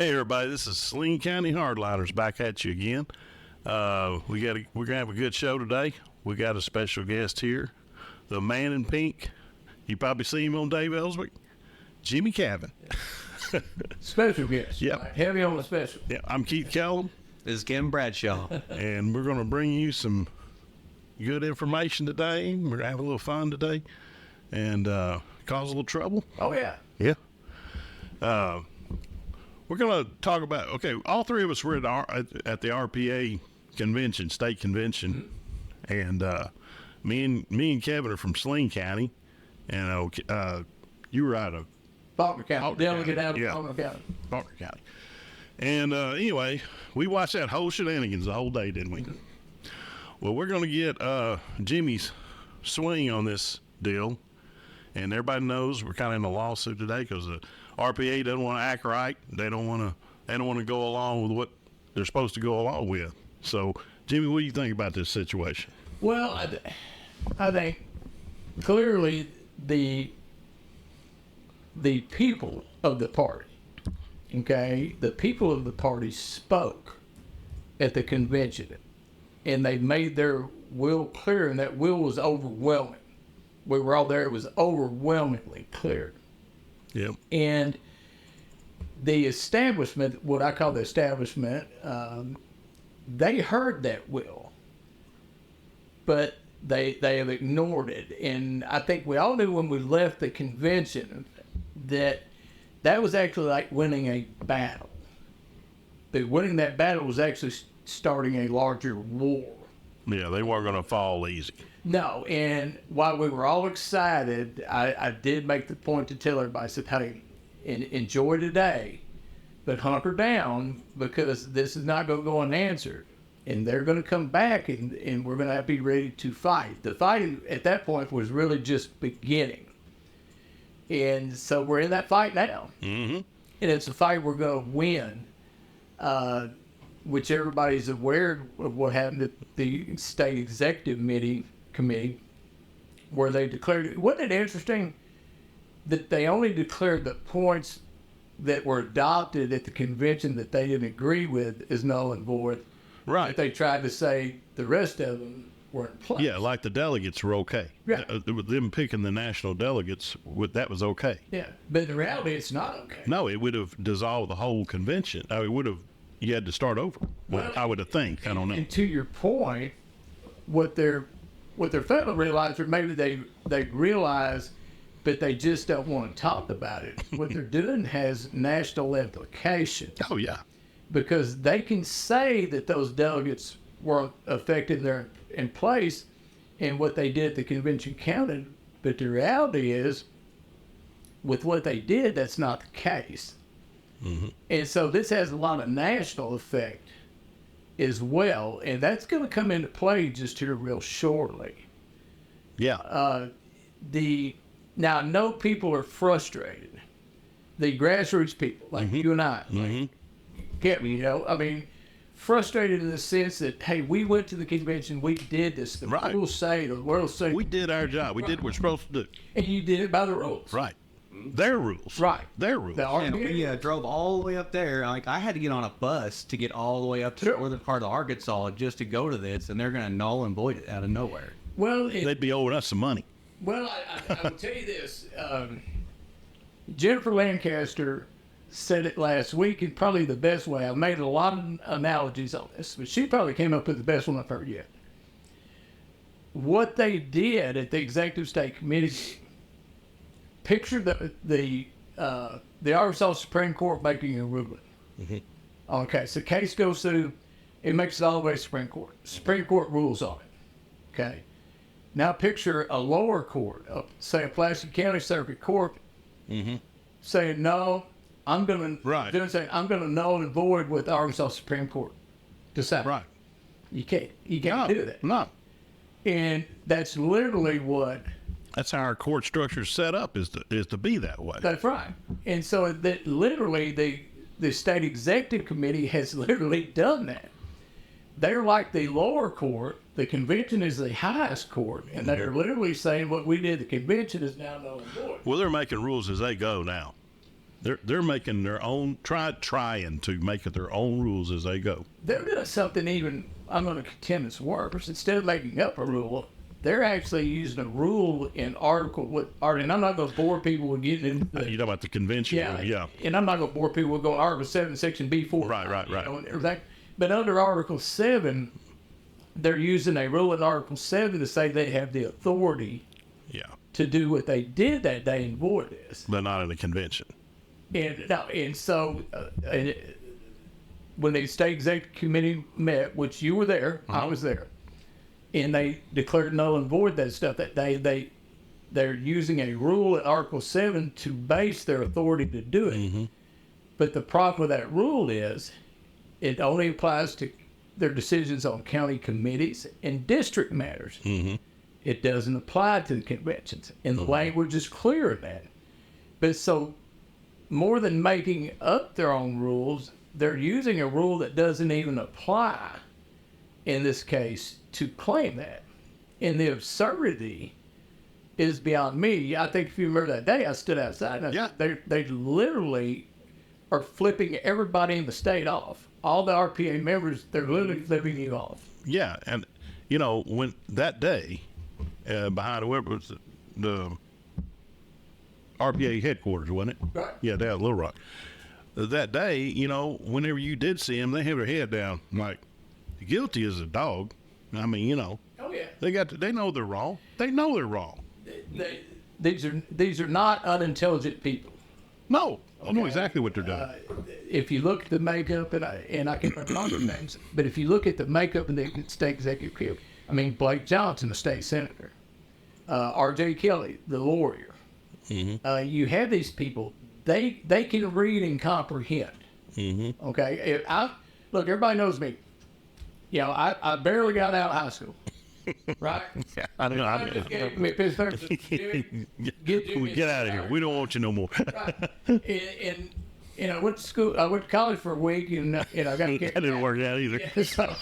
Hey everybody, this is Saline County Hardliners back at you again. We're gonna have a good show today. We got a special guest here, the man in pink. You probably see him on Dave Ellswick, Jimmie Cavin. Special guest. Yep. Heavy on the special. Yeah, I'm Keith Callum, This is Kevin Bradshaw. and we're gonna bring you some good information today. We're gonna have a little fun today, and cause a little trouble. Oh, yeah. Yeah. We're going to talk about, all three of us were at the RPA convention, state convention, and me and Kevin are from Saline County, and you were out of Faulkner County. Delegate out of Yeah. Faulkner County. Faulkner County. And anyway, we watched that whole shenanigans the whole day, didn't we? Well, we're going to get Jimmie's swing on this deal, and everybody knows we're kind of in a lawsuit today because the RPA doesn't want to act right. They don't want to go along with what they're supposed to go along with. So, Jimmie, what do you think about this situation? Well, I think clearly the people of the party, the people of the party spoke at the convention, and they made their will clear, and that will was overwhelming. We were all there. It was overwhelmingly clear. Yep. And the establishment, what I call the establishment, they heard that will, but they have ignored it. And I think we all knew when we left the convention that was actually like winning a battle. But winning that battle was actually starting a larger war. Yeah, they weren't going to fall easy. No, and while we were all excited, I did make the point to tell everybody, I said, hey, enjoy today, but hunker down because this is not going to go unanswered. And they're going to come back and we're going to have to be ready to fight. The fighting at that point was really just beginning. And so we're in that fight now. Mm-hmm. And it's a fight we're going to win, which everybody's aware of what happened at the state executive committee where they declared, wasn't it interesting that they only declared the points that were adopted at the convention that they didn't agree with as null and void. Right. But they tried to say the rest of them were in place. Yeah, like the delegates were okay. Yeah. Them picking the national delegates, that was okay. Yeah, but in reality, it's not okay. No, it would have dissolved the whole convention. You had to start over. Well, I would have think. I don't know. And to your point, what they're failing to realize, or maybe they realize, but they just don't want to talk about it. What they're doing has national implications. Oh, yeah. Because they can say that those delegates weren't affected, they're in place, and what they did at the convention counted. But the reality is, with what they did, that's not the case. Mm-hmm. And so this has a lot of national effect as well, and that's going to come into play just here real shortly. Yeah. Now, I know people are frustrated. The grassroots people, like you and I, get me, frustrated in the sense that, hey, we went to the convention, we did this, the rules say, the world say. We did our job. We did what we're supposed to do. And you did it by the rules. Right. Their rules. Right. Their rules. And we drove all the way up there. Like, I had to get on a bus to get all the way up to the northern part of Arkansas just to go to this, and they're going to null and void it out of nowhere. Well, they'd be owing us some money. Well, I will tell you this. Jennifer Lancaster said it last week in probably the best way. I've made a lot of analogies on this, but she probably came up with the best one I've heard yet. What they did at the Executive State Committee, picture the Arkansas Supreme Court making a ruling. Mm-hmm. Okay, so the case goes through, it makes it all the way to Supreme Court. Supreme Court rules on it. Okay. Now picture a lower court, say a Pulaski County Circuit Court, saying no, I'm going to null and void what the Arkansas Supreme Court decided. Right. You can't do that. No. And that's literally what. That's how our court structure is set up, is to be that way. That's right. And so that literally the state executive committee has literally done that. They're like the lower court. The convention is the highest court, and they're literally saying what we did at the convention is now null and void. Well, they're making rules as they go now. They're making their own trying to make it their own rules as they go. They're doing something even, I'm going to contend it's worse. Instead of making up a rule, they're actually using a rule in and I'm not going to bore people with getting into You talking about the convention? Yeah. And I'm not going to bore people with going Article 7, Section B4. Right. You know, and everything. But under Article 7, they're using a rule in Article 7 to say they have the authority to do what they did that day and void this. But not in a convention. And so when the state executive committee met, which you were there, I was there, and they declared null and void that stuff that day, they're using a rule in Article 7 to base their authority to do it. But the problem with that rule is it only applies to their decisions on county committees and district matters. It doesn't apply to the conventions, and the language is clear in that. But so, more than making up their own rules, they're using a rule that doesn't even apply in this case to claim that. And the absurdity is beyond me. I think if you remember that day, I stood outside and they literally are flipping everybody in the state off. All the RPA members, they're literally flipping you off. Yeah, and you know, when that day, behind whoever was the RPA headquarters, wasn't it? Right. Yeah, down at Little Rock. That day, you know, whenever you did see them, they have their head down, like guilty as a dog. I mean, you know. Oh yeah. They know they're wrong. They know they're wrong. These are not unintelligent people. No, I know exactly what they're doing. If you look at the makeup, and I can't remember all their names, but if you look at the makeup of the state executive committee, I mean, Blake Johnson, the state senator, R.J. Kelly, the lawyer, you have these people, they can read and comprehend. Okay? Look, everybody knows me. You know, I barely got out of high school. Right? Yeah, I know. Get Get out of here. We don't want you no more. Right. And I went to school. I went to college for a week, and I got That didn't work out either. So,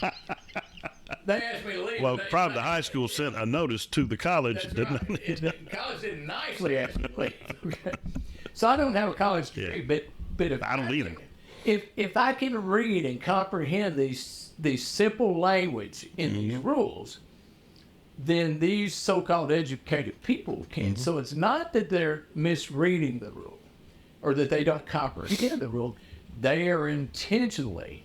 they asked me to leave. Well, probably the high school sent a notice to the college, didn't it? And college didn't nicely ask me to leave. Okay. So I don't have a college degree, but if I don't either. If I can read and comprehend these simple language in these rules, then these so-called educated people can. So it's not that they're misreading the rule or that they don't comprehend the rule. They are intentionally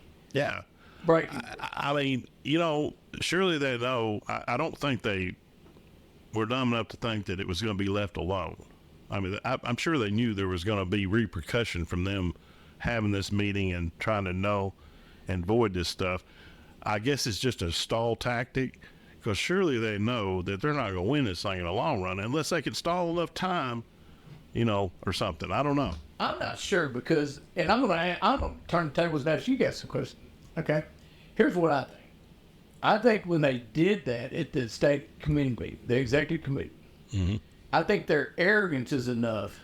breaking. I mean, you know, surely they know. I don't think they were dumb enough to think that it was going to be left alone. I mean, I'm sure they knew there was going to be repercussion from them having this meeting and trying to know and void this stuff. I guess it's just a stall tactic. Because surely they know that they're not going to win this thing in the long run unless they can stall enough time, you know, or something. I don't know. I'm not sure because, and I'm going to turn the tables and ask you guys some questions. Okay, here's what I think. I think when they did that at the state committee meeting, the executive committee, I think their arrogance is enough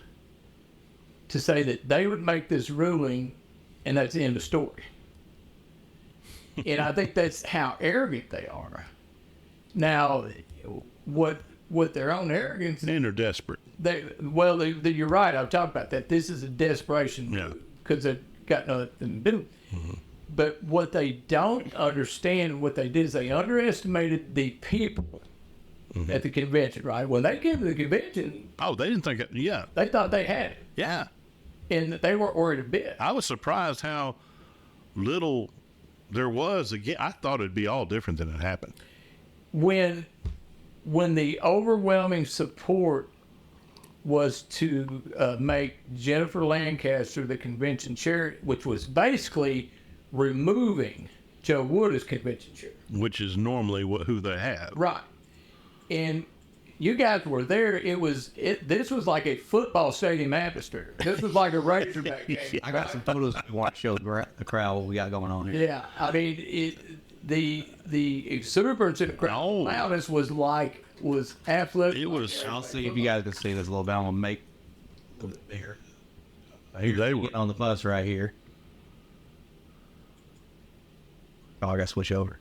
to say that they would make this ruling, and that's the end of story. And I think that's how arrogant they are. Now, what their own arrogance... And they're desperate. You're right. I've talked about that. This is a desperation because they've got nothing to do. But what they don't understand, what they did is they underestimated the people at the convention, right? When they came to the convention... Oh, they didn't think... They thought they had it. Yeah. And they weren't worried a bit. I was surprised how little there was. Again, I thought it'd be all different than it happened. When the overwhelming support was to make Jennifer Lancaster the convention chair, which was basically removing Joe Wood as convention chair. Which is normally who they have. Right. And you guys were there. This was like a football stadium atmosphere. This was like a Razorback game. I got some photos we want to show the crowd what we got going on here. Yeah. I mean, the exuberance in the crowd, loudness was athletic. It was. I'll see if you guys can see this a little bit. I'm gonna make a little bit bigger. They were on the bus right here. Oh, I gotta switch over.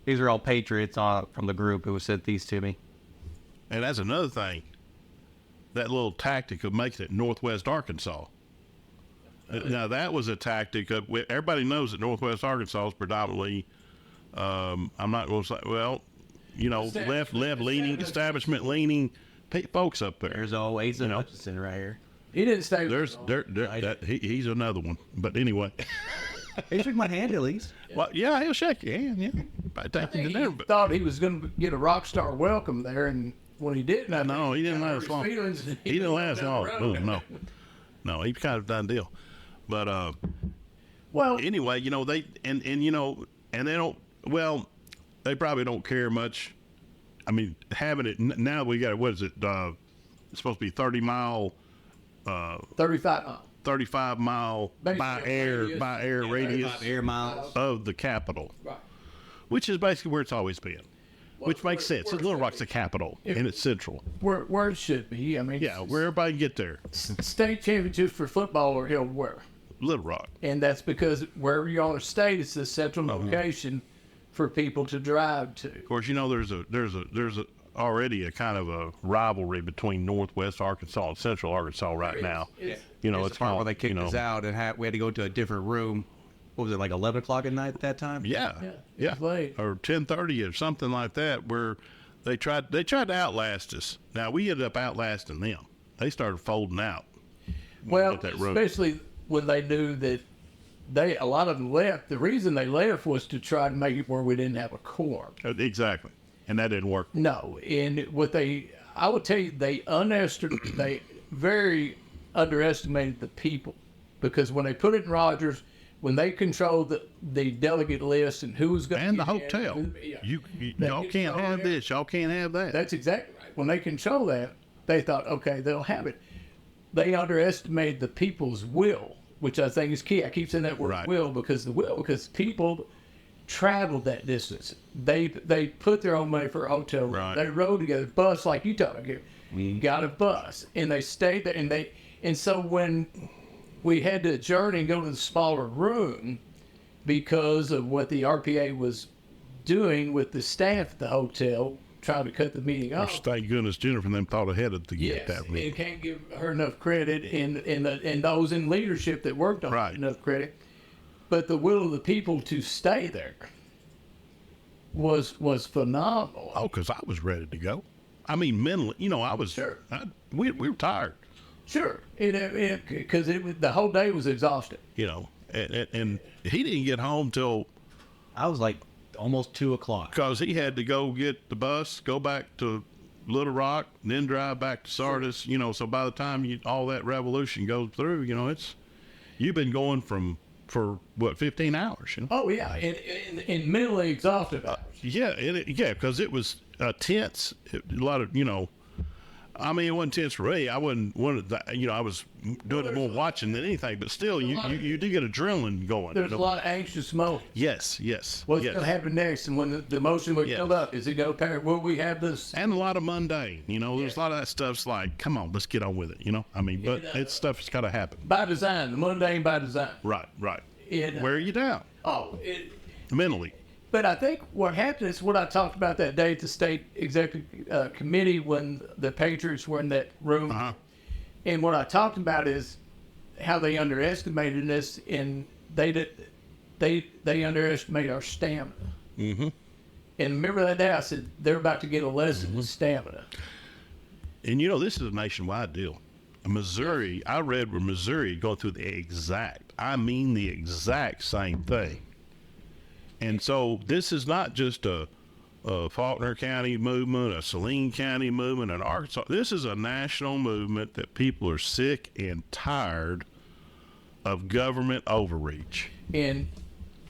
These are all patriots from the group who sent these to me. And that's another thing. That little tactic of making it Northwest Arkansas. Now that was a tactic of everybody knows that Northwest Arkansas is predominantly. I'm not going to say left leaning, establishment leaning folks up there. There's always an Hutchinson right here. He didn't stay. He's another one. But anyway. He shook my hand at least. Well, yeah, he'll shake your hand. Yeah, by taking He it there. But thought he was going to get a rock star welcome there, and when he didn't, no, he didn't last long. He didn't last long. No, he kind of done deal. But well, anyway, they and they don't. Well, they probably don't care much. I mean, having it now, we got what is it? It's supposed to be 30-mile. 35 miles. 35-mile by air radius Air miles. of the capital, Right. which is basically where it's always been, which makes sense. Little Rock's the capital, and it's central. Where it should be. I mean, Yeah, where everybody can get there. state championships for football are held where? Little Rock. And that's because wherever you're on a state, it's the central location for people to drive to. Of course, there's already a kind of a rivalry between Northwest Arkansas and Central Arkansas right now. It's- It's the part called, where they kicked us out and we had to go to a different room. What was it, like 11 o'clock at night at that time? Yeah, it's late. or 10:30 or something like that, where they tried to outlast us. Now we ended up outlasting them. They started folding out. Well, at that road. especially when they knew that a lot of them left. The reason they left was to try to make it where we didn't have a quorum. Exactly, and that didn't work. No, and I would tell you, they very underestimated the people, because when they put it in Rogers, when they controlled the delegate list and who was going And the hotel. Y'all can't have this. Y'all can't have that. That's exactly right. When they control that, they thought, okay, they'll have it. They underestimated the people's will, which I think is key. I keep saying that word Right. because people traveled that distance. They put their own money for a hotel room. Right. They rode together, bus like you talking here. We got a bus, and they stayed there. And so when we had to adjourn and go to the smaller room because of what the RPA was doing with the staff at the hotel, trying to cut the meeting off. Thank goodness Jennifer and them thought ahead to get Yes, that room. and can't give her enough credit, and those in leadership that worked on Right. it enough credit. But the will of the people to stay there was phenomenal. Oh, because I was ready to go. I mean, mentally, I was. Sure. We were tired, Sure, because the whole day was exhausting. and he didn't get home till I was like almost 2 o'clock. because he had to go get the bus, go back to Little Rock, and then drive back to Sardis. So by the time all that revolution goes through, you've been going for what 15 hours. Oh yeah, and mentally exhausted. Yeah, because it was tense. A lot of I mean, it wasn't tense for me. I wasn't I was doing it more watching than anything. But still, you do get adrenaline going. There's a lot of anxious moments. Yes. What's yes. going to happen next? And when the emotion would Yes. come up, is it going to will we have this? And a lot of mundane. There's a lot of that stuff's like, come on, let's get on with it. I mean, but it's stuff that's got to happen. By design, the mundane by design. Right. It, Wear you down mentally. But I think what happened is what I talked about that day at the state executive committee when the Patriots were in that room. Uh-huh. And what I talked about is how they underestimated us, and they underestimated our stamina. Mm-hmm. And remember that day I said they're about to get a lesson with stamina. And this is a nationwide deal. Missouri, I read where Missouri going through the exact same thing. And so this is not just a Faulkner County movement, a Saline County movement, an Arkansas. This is a national movement that people are sick and tired of government overreach. And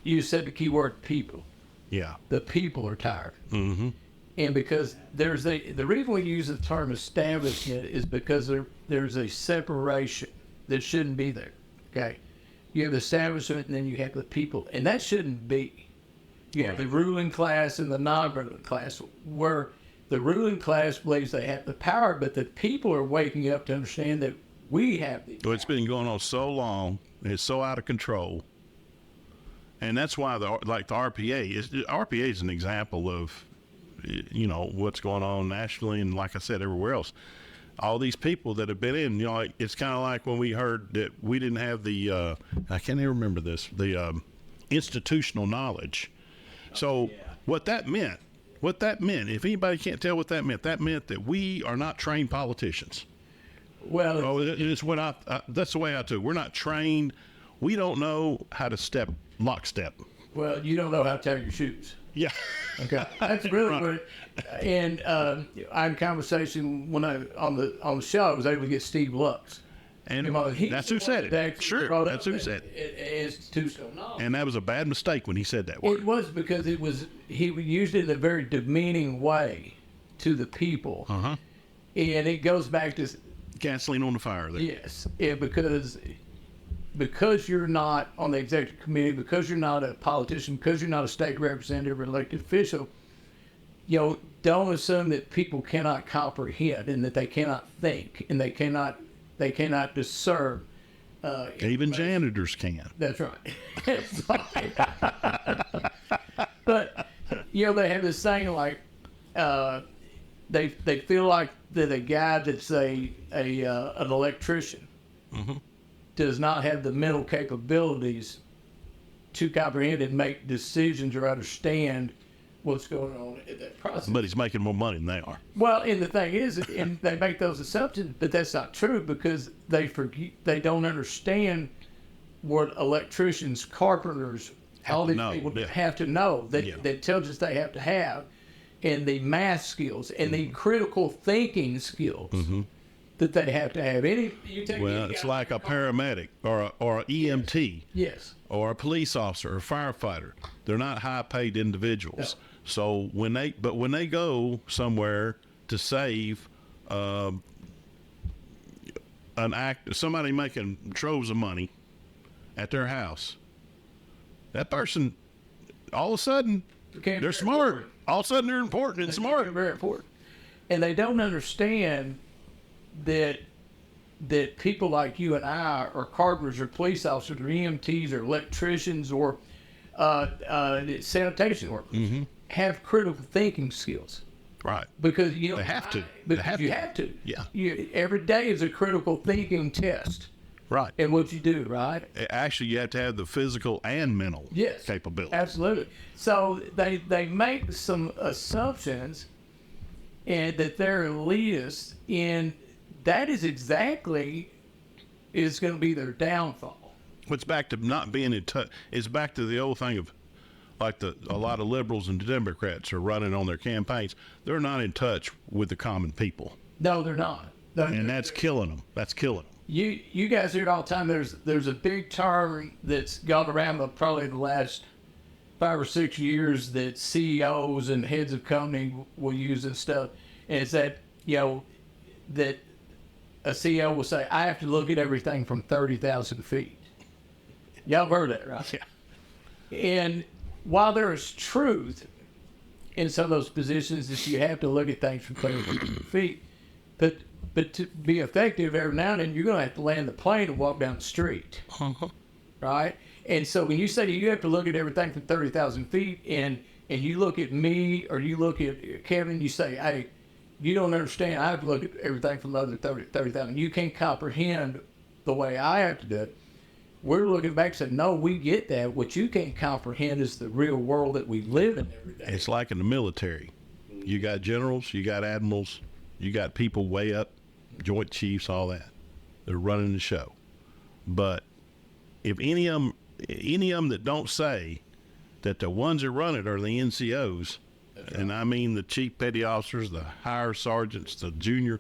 you said the key word, people. Yeah. The people are tired. Mm-hmm. And because the reason we use the term establishment is because there's a separation that shouldn't be there. Okay. You have the establishment and then you have the people, and that shouldn't be. You have the ruling class and the non-ruling class, where the ruling class believes they have the power, but the people are waking up to understand that we have the Well, it's been going on so long, and it's so out of control. And that's why the RPA is an example of you know, what's going on nationally and, like I said, everywhere else. All these people that have been in, you know, like, it's kind of like when we heard that we didn't have the, I can't even remember this, the institutional knowledge. So what that meant, if anybody can't tell what that meant that we are not trained politicians. Well, Oh, it's what that's the way I do. We're not trained. We don't know how to step lockstep. well, you don't know how to tie your shoes. Yeah. Okay, that's really what. And I had a conversation when on the show. I was able to get Steve Lux. And You know, he's that's the who one said that it. actually Sure, brought that's up who said it. Institutional knowledge. And that was a bad mistake when he said that word. It was because he used it in a very demeaning way to the people, Uh-huh. and it goes back to Gasoline on the fire there. yes, because you're not on the executive committee, because you're not a politician, because you're not a state representative or elected official, you know, don't assume that people cannot comprehend and that they cannot think and they cannot discern. Even janitors can. That's right. But you know, they have this saying like they feel like that a guy that's an electrician does not have the mental capabilities to comprehend and make decisions or understand what's going on in that process. But he's making more money than they are. Well, and the thing is, and they make those assumptions, but that's not true because they don't understand what electricians, carpenters, all these know, people yeah. have to know, that Yeah. the intelligence they have to have, and the math skills, and the critical thinking skills that they have to have. Well, it's like a paramedic or a EMT. Yes. Or a police officer or a firefighter. They're not high-paid individuals. No. So when they go somewhere to save somebody making troves of money at their house, that person, all of a sudden, they're smart. All of a sudden, they're important and smart. They're very important, and they don't understand that people like you and I, or carpenters, or police officers, or EMTs, or electricians, or sanitation workers, have critical thinking skills. Right. Because you know They have to. Because you have to. Yeah. Every day is a critical thinking test, Right. and what you do, right? Actually, you have to have the physical and mental Yes, capability. absolutely. So they make some assumptions, and that they're elitists, and that is exactly is going to be their downfall. It's back to not being in touch. It's back to the old thing of, like a lot of liberals and Democrats are running on their campaigns. They're not in touch with the common people, No, they're not. and that's killing them. That's killing them. You guys hear it all the time. There's a big term that's gone around probably the last 5 or 6 years that CEOs and heads of company will use and stuff. And it's that, you know, that a CEO will say, I have to look at everything from 30,000 feet. Y'all have heard that, right? Yeah. And while there is truth in some of those positions, is you have to look at things from 30,000 feet. But to be effective, every now and then, you're going to have to land the plane and walk down the street. Right? And so when you say you have to look at everything from 30,000 feet, and you look at me or you look at Kevin, you say, hey, you don't understand. I have to look at everything from the other 30,000. You can't comprehend the way I have to do it. We're looking back and saying, no, we get that. What you can't comprehend is the real world that we live in every day. It's like in the military. You got generals, you got admirals, you got people way up, joint chiefs, all that. They're running the show. But if any of them that don't say that the ones that run it are the NCOs, and I mean the chief petty officers, the higher sergeants, the junior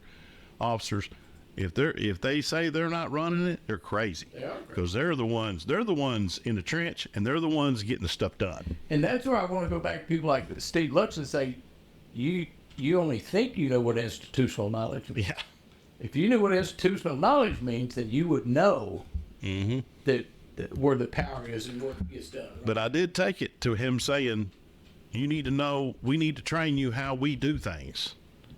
officers, if they say they're not running it, they're crazy. They are crazy. Because they're the ones in the trench, and they're the ones getting the stuff done. And that's where I want to go back to people like Steve Lutz and say, you only think you know what institutional knowledge means. Yeah. If you knew what institutional knowledge means, then you would know that where the power is and what gets done. Right? But I did take it to him saying, you need to know, we need to train you how we do things,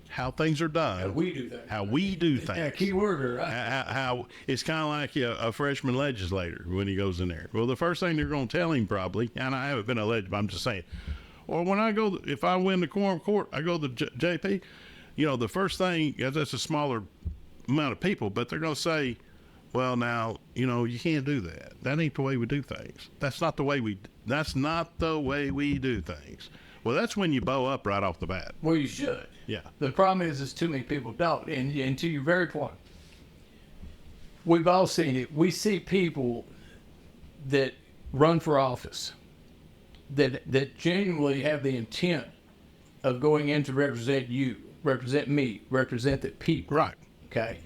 how things are done. We do that. How we do things. Yeah, key word, right? How it's kind of like a freshman legislator when he goes in there. Well, the first thing they're going to tell him probably, and I haven't been a legislator, but I'm just saying, Or when I go, if I win the quorum court, I go to JP. You know, the first thing, that's a smaller amount of people, but they're going to say, well, now, you know, you can't do that. That ain't the way we do things. That's not the way we do things. Well, that's when you bow up right off the bat. Well, you should. Yeah. The problem is too many people don't. And to your very point, we've all seen it. We see people that run for office that genuinely have the intent of going in to represent you, represent me, represent the people. Right. Okay.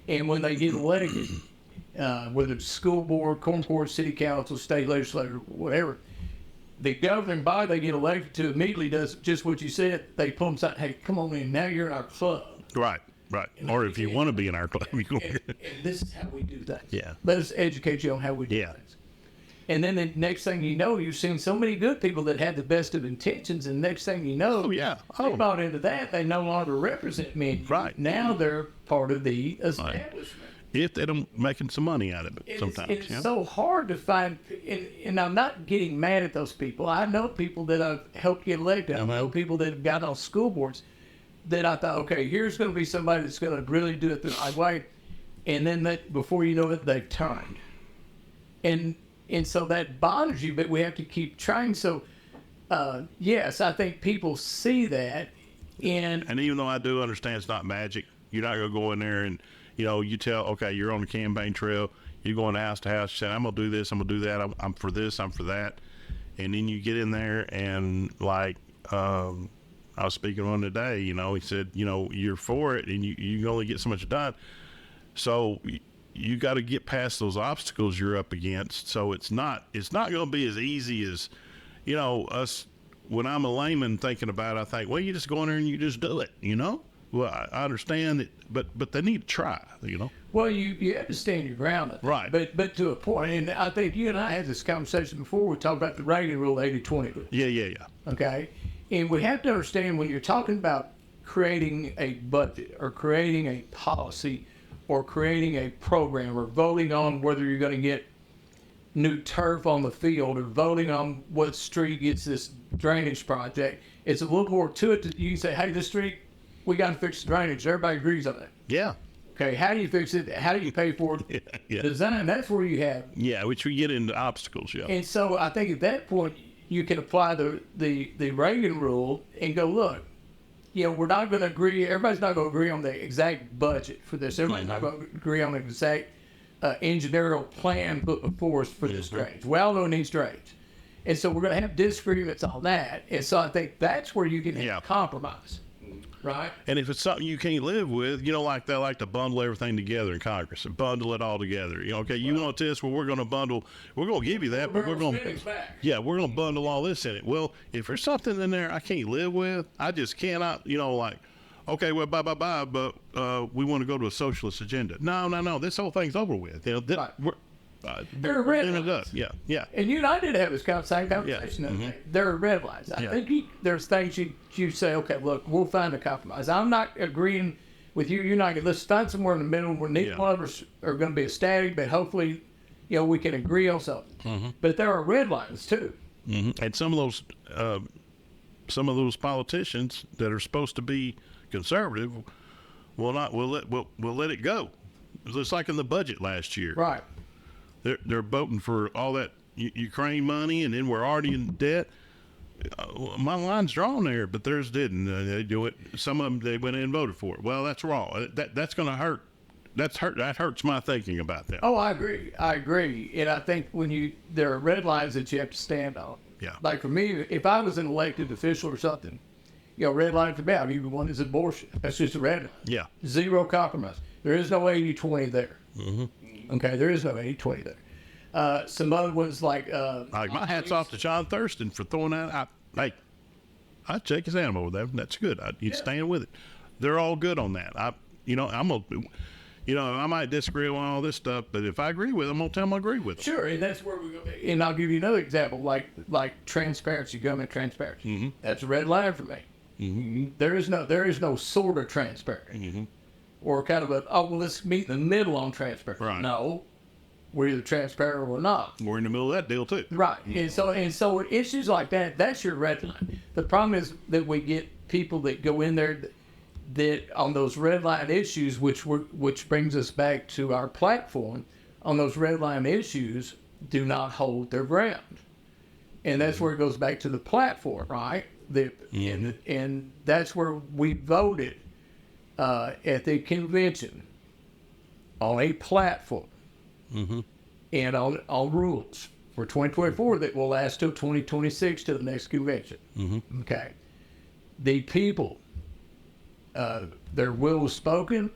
And when they get elected, whether it's school board, quorum court, city council, state legislature, whatever, the governing body they get elected to immediately does just what you said. They pull them aside, hey, come on in, now you're in our club. Right. Or if you want to be in our club, you go. And this is how we do things. Yeah. Let us educate you on how we do things. And then the next thing you know, you've seen so many good people that had the best of intentions, and next thing you know, they bought into that. They no longer represent me. Right. Now they're part of the establishment. Right. If they don't making some money out of it sometimes. It's so hard to find, and I'm not getting mad at those people. I know people that I've helped get elected. I know people that have gotten on school boards that I thought, okay, here's going to be somebody that's going to really do it the right way. And then before you know it, they've turned. And so that bothers you, but we have to keep trying. So, yes, I think people see that. And even though I do understand it's not magic, you're not going to go in there and, you know, you tell, okay, you're on the campaign trail, you're going house to house, saying, I'm going to do this, I'm going to do that, I'm for this, I'm for that. And then you get in there and, like, I was speaking on today, you know, he said, you know, you're for it and you only get so much done. So you got to get past those obstacles you're up against. So it's not going to be as easy as, you know, us. When I'm a layman thinking about it, I think, well, you just go in there and you just do it, you know? Well, I understand it, but they need to try, you know? Well, you have to stand your ground. Right. But to a point, and I think you and I had this conversation before. We talked about the Reagan rule, 80-20. Yeah. Okay? And we have to understand when you're talking about creating a budget or creating a policy or creating a program or voting on whether you're going to get new turf on the field or voting on what street gets this drainage project, it's a little more to it that you can say, hey, this street, we got to fix the drainage. Everybody agrees on that. Yeah. Okay, how do you fix it? How do you pay for it? Yeah. Design, that's where you have. Yeah, which we get into obstacles, yeah. And so I think at that point, you can apply the Reagan rule and go, look, you know, we're not going to agree. Everybody's not going to agree on the exact budget for this. Everybody's not going to agree on the exact engineering plan put before us for this drainage. We all know it needs drainage. And so we're going to have disagreements on that. And so I think that's where you can have compromise. Right. And if it's something you can't live with, you know, like they like to bundle everything together in Congress and bundle it all together. You know, okay, you want this, well, we're going to bundle, we're going to give you that, but we're going to bundle all this in it. Well, if there's something in there I can't live with, I just cannot, you know, like, okay, well, bye, but we want to go to a socialist agenda. No, this whole thing's over with. You know, there are red lines. Yeah. And you and I did have this same conversation. Mm-hmm. There are red lines. I think there's things you say, okay, look, we'll find a compromise. I'm not agreeing with you. You're not. Let's find somewhere in the middle where neither one of us are going to be ecstatic, but hopefully, you know, we can agree on something. Mm-hmm. But there are red lines too. Mm-hmm. And some of those politicians that are supposed to be conservative will let it go. It's like in the budget last year. Right. They're voting for all that Ukraine money, and then we're already in debt. My line's drawn there, but theirs didn't. They do it. Some of them, they went in and voted for it. Well, that's wrong. That's going to hurt. That hurts my thinking about that. Oh, I agree. And I think there are red lines that you have to stand on. Yeah. Like for me, if I was an elected official or something, you know, red line for me, I'll give you one is abortion. That's just a red line. Yeah. Zero compromise. There is no 80-20 there. Mm-hmm. Okay, there is no 80-20 there. Some other ones like my hat's off to John Thurston for throwing that. I'd check his animal with that. That's good. You'd stand with it. They're all good on that. I might disagree on all this stuff, but if I agree with them, I'm gonna tell them I agree with them. Sure, and that's where we go. And I'll give you another example, like transparency, government transparency. Mm-hmm. That's a red line for me. Mm-hmm. There is no sort of transparency. Mm-hmm. Or kind of let's meet in the middle on transparency. Right. No, we're either transparent or not. We're in the middle of that deal too. Right. And so issues like that, that's your red line. The problem is that we get people that go in there that on those red line issues, which brings us back to our platform, on those red line issues, do not hold their ground. And that's where it goes back to the platform, right? And that's where we voted at the convention on a platform and on rules for 2024 that will last till 2026 to the next convention. Okay. The people, their will was spoken,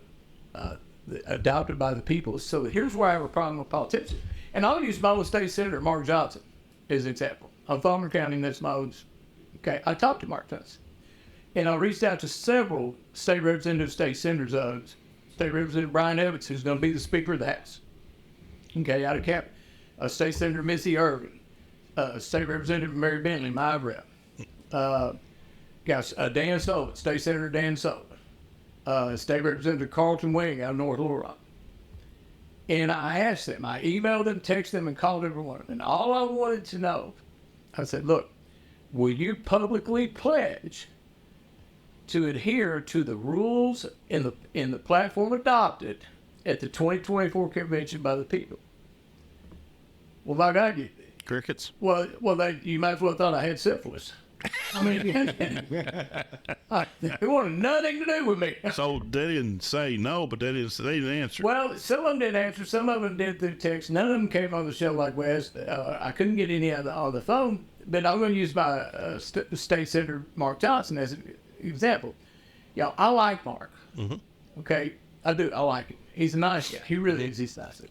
adopted by the people. So here's where I have a problem with politicians. And I'll use my own state senator, Mark Johnson, as an example. I'm Farmer County, that's my own. Okay, I talked to Mark Johnson. And I reached out to several state representatives, state senators, State Representative Brian Evans, who's going to be the Speaker of the House. Okay, out of Cap. State Senator Missy Irvin. State Representative Mary Bentley, my rep. Dan Sullivan, State Senator Dan Sullivan. State Representative Carlton Wing out of North Little Rock. And I asked them, I emailed them, texted them, and called everyone. And all I wanted to know, I said, look, will you publicly pledge to adhere to the rules in the platform adopted at the 2024 convention by the people? Well, by God, Crickets. well, you might as well thought I had syphilis. I mean, they wanted nothing to do with me. So they didn't say no, but they didn't answer. Well, some of them didn't answer. Some of them did through text. None of them came on the show like Wes. I couldn't get any on the phone, but I'm going to use my state senator Mark Johnson as an example. Yeah, I like Mark. Okay, I do. I like him. He's a nice guy. He really is. He's nice.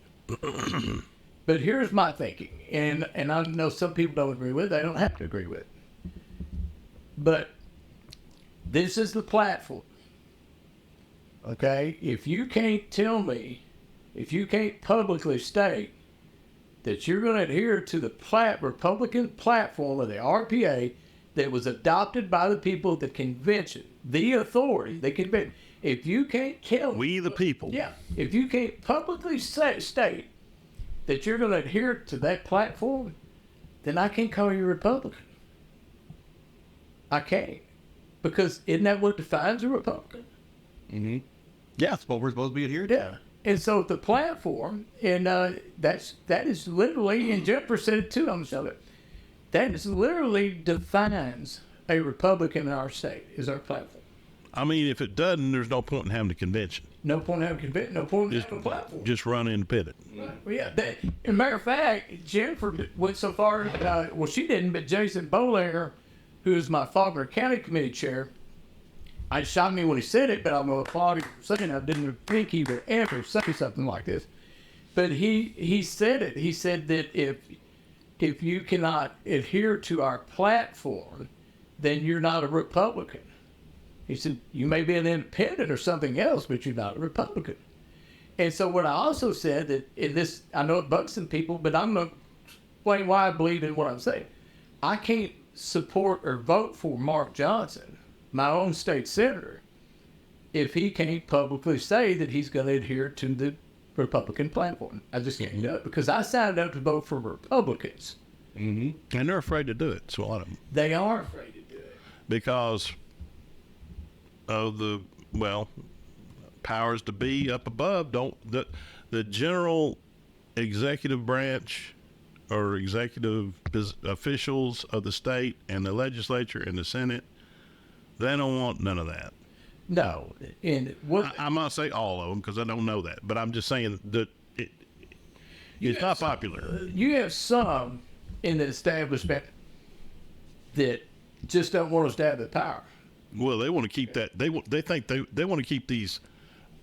But here's my thinking, and I know some people don't agree with it. They don't have to agree with it. But this is the platform. Okay? If you can't tell me, if you can't publicly state that you're going to adhere to the Republican platform of the RPA that was adopted by the people at the convention, the authority, the convention, if you can't tell me. We the people. Yeah. If you can't publicly state that you're going to adhere to that platform, then I can't call you a Republican. I can't. Because isn't that what defines a Republican? Yeah, that's what we're supposed to be adhering to. Yeah. And so the platform, and that is literally, and Jennifer said it too on the show, that is literally defines a Republican in our state, is our platform. I mean, if it doesn't, there's no point in having the convention. No point in having a convention, no point in having a platform. Just run independent. Well, yeah. As a matter of fact, Jennifer went so far, well, she didn't, but Jason Bolanger, who is my Faulkner County Committee chair, it shocked me when he said it, but I'm going to applaud him for saying I didn't think he would ever say something like this. But he said it. He said that if you cannot adhere to our platform, then you're not a Republican. He said, you may be an independent or something else, but you're not a Republican. And so what I also said, that in this, I know it bugs some people, but I'm going to explain why I believe in what I'm saying. I can't support or vote for Mark Johnson, my own state senator, if he can't publicly say that he's going to adhere to the Republican platform. I just can't do it because I signed up to vote for Republicans. And they're afraid to do it, so a lot of them. They are afraid to do it. Because of the, powers to be up above the general executive branch or executive officials of the state and the legislature and the Senate, they don't want none of that. No, and what I'm not saying all of them because I don't know that, but I'm just saying that it's not popular. You have some in the establishment that just don't want us to have the power. Well, they want to keep that. They think they want to keep these.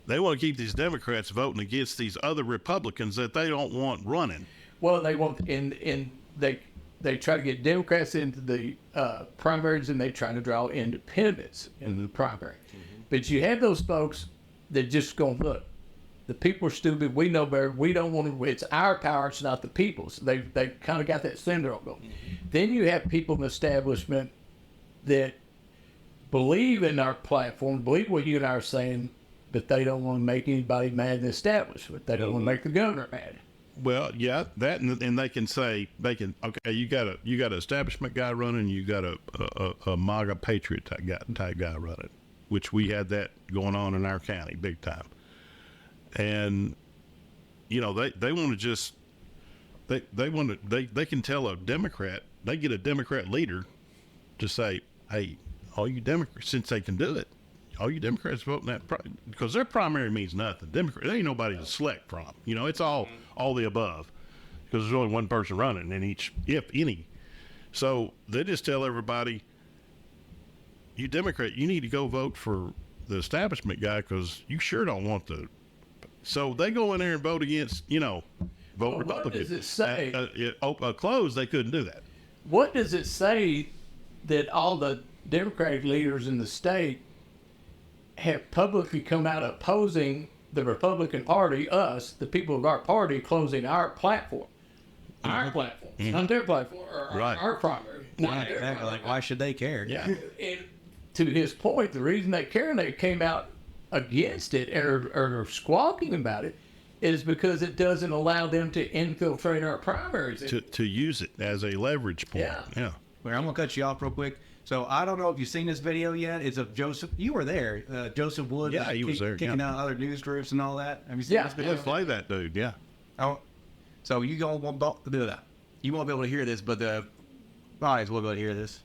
They want to keep these Democrats voting against these other Republicans that they don't want running. Well, they want, and they try to get Democrats into the primaries, and they try to draw independents into the primary. But you have those folks that just go, look, the people are stupid. We know better. We don't want to. It's our power. It's not the people's. They kind of got that syndrome going. Then you have people in the establishment that believe in our platform, believe what you and I are saying, but they don't want to make anybody mad in the establishment. They don't want to make the governor mad. Well, yeah, that and they can say okay, you got an establishment guy running, you got a MAGA patriot type guy running, which we had that going on in our county big time. And they want to just they can tell a Democrat, they get a Democrat leader to say, hey, all you Democrats, since they can do it, all you Democrats voting that, because their primary means nothing. Democrat, there ain't nobody to select from. It's all the above, because there's only one person running in each, if any. So they just tell everybody, you Democrat, you need to go vote for the establishment guy because you sure don't want the. So they go in there and vote against, vote Republican. What does it say? Closed, they couldn't do that. What does it say that all the Democratic leaders in the state have publicly come out opposing the Republican Party, us, the people of our party, closing our platform? Our platform, not their platform, or Right. our primary. Not their Exactly. Like, why should they care? Yeah. And to his point, the reason they care and they came out against it or are squawking about it is because it doesn't allow them to infiltrate our primaries. To use it as a leverage point. Yeah. Where I'm gonna cut you off real quick. So I don't know if you've seen this video yet. It's of Joseph. You were there, Joseph Wood. Yeah, he was there, kicking yeah. out other news groups and all that. Have you seen Yeah. this video? Let's play that dude. Yeah. Oh, so you won't be able to hear this, but might as well go to hear this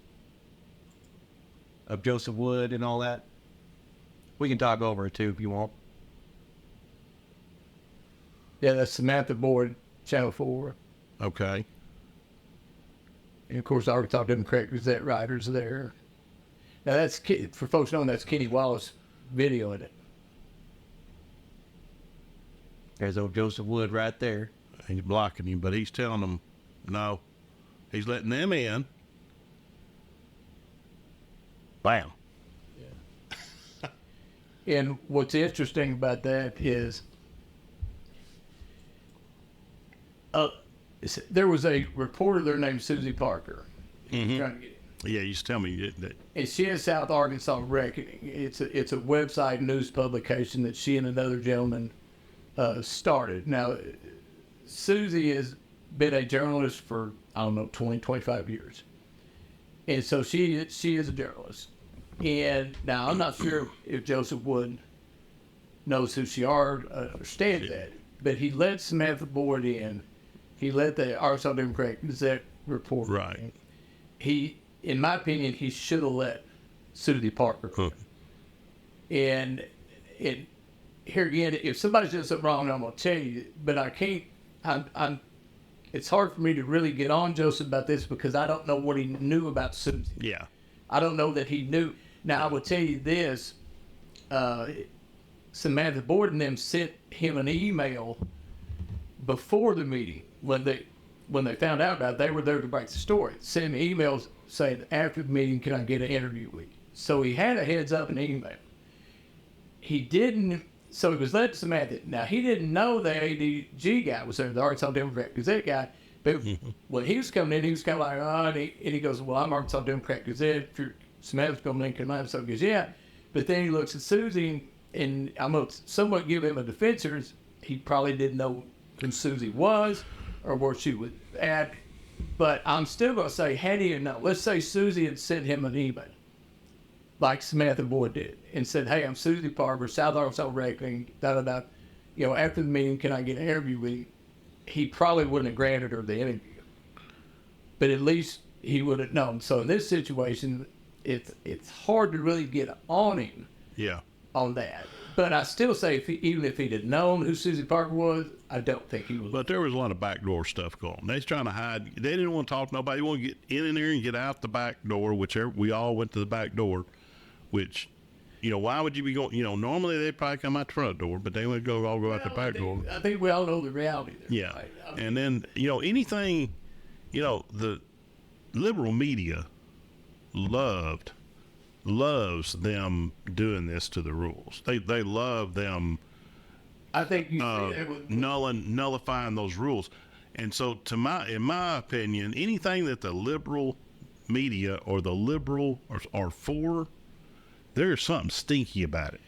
of Joseph Wood and all that. We can talk over it too if you want. Yeah, that's Samantha Boyd, Channel 4. Okay. And of course, the Arkansas Democrat Gazette writers there. Now, that's for folks knowing that's Kenny Wallace video in it. There's old Joseph Wood right there. He's blocking him, but he's telling them no. He's letting them in. Bam. And what's interesting about that is there was a reporter there named Susie Parker. Mm-hmm. Trying to get it. Yeah, you used to tell me that. And she has South Arkansas Reckoning. It's a website news publication that she and another gentleman started. Now, Susie has been a journalist for, 20, 25 years. And so she is a journalist. And now I'm not sure if Joseph Wood knows who she are, understands that. But he let Samantha Boyd in. He let the Arkansas Democrat Gazette report. Right. In my opinion, he should have let Susie Parker. Huh. And here again, if somebody's doing something wrong, I'm going to tell you. But I can't. It's hard for me to really get on Joseph about this because I don't know what he knew about Susie. Yeah. I don't know that he knew. Now, I will tell you this. Samantha Boyd and them sent him an email before the meeting when they found out about it. They were there to break the story. Sent him emails saying, after the meeting, can I get an interview with you? So he had a heads up in the email. He didn't. So he was led to Samantha. Now, he didn't know the ADG guy was there, the Arkansas Democrat Gazette guy. But when he was coming in, he was kind of like, oh, and he goes, well, I'm Arkansas Democrat Gazette. If Samantha's coming in, can I have some? He goes, yeah. But then he looks at Susie, and I'm going to somewhat give him a defense. He probably didn't know who Susie was or where she was at. But I'm still going to say, had he known, let's say Susie had sent him an email, like Samantha Boyd did, and said, hey, I'm Susie Parker, South Arkansas Reckoning, da-da-da. After the meeting, can I get an interview with you? He probably wouldn't have granted her the interview. But at least he would have known. So in this situation, it's hard to really get on him. Yeah. On that. But I still say, even if he'd have known who Susie Parker was, I don't think he would. But there was a lot of backdoor stuff going on. They was trying to hide. They didn't want to talk to nobody. They want to get in there and get out the back door, we all went to the back door, which, why would you be going? Normally they'd probably come out the front door, but they would all go out the back door. I think we all know the reality there. Yeah. Right? And then, anything, the liberal media loves them doing this to the rules. They love them I think you see that with nullifying those rules. And so in my opinion, anything that the liberal media or the liberal are for, there's something stinky about it.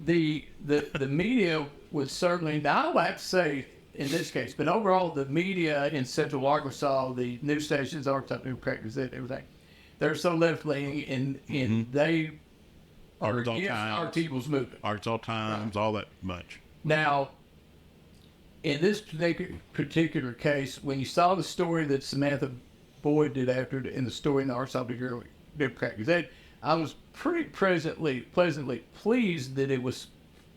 the media would certainly. Now I would have to say in this case, but overall, the media in Central Arkansas, the news stations, Arkansas Democrat Gazette, everything, they're so left leaning, and they are Arkansas against our Times. people's movement. Arkansas Times, all that bunch. Now, in this particular case, when you saw the story that Samantha Boyd did in the story in the Arkansas Democrat Gazette, I was pretty pleasantly pleased that it was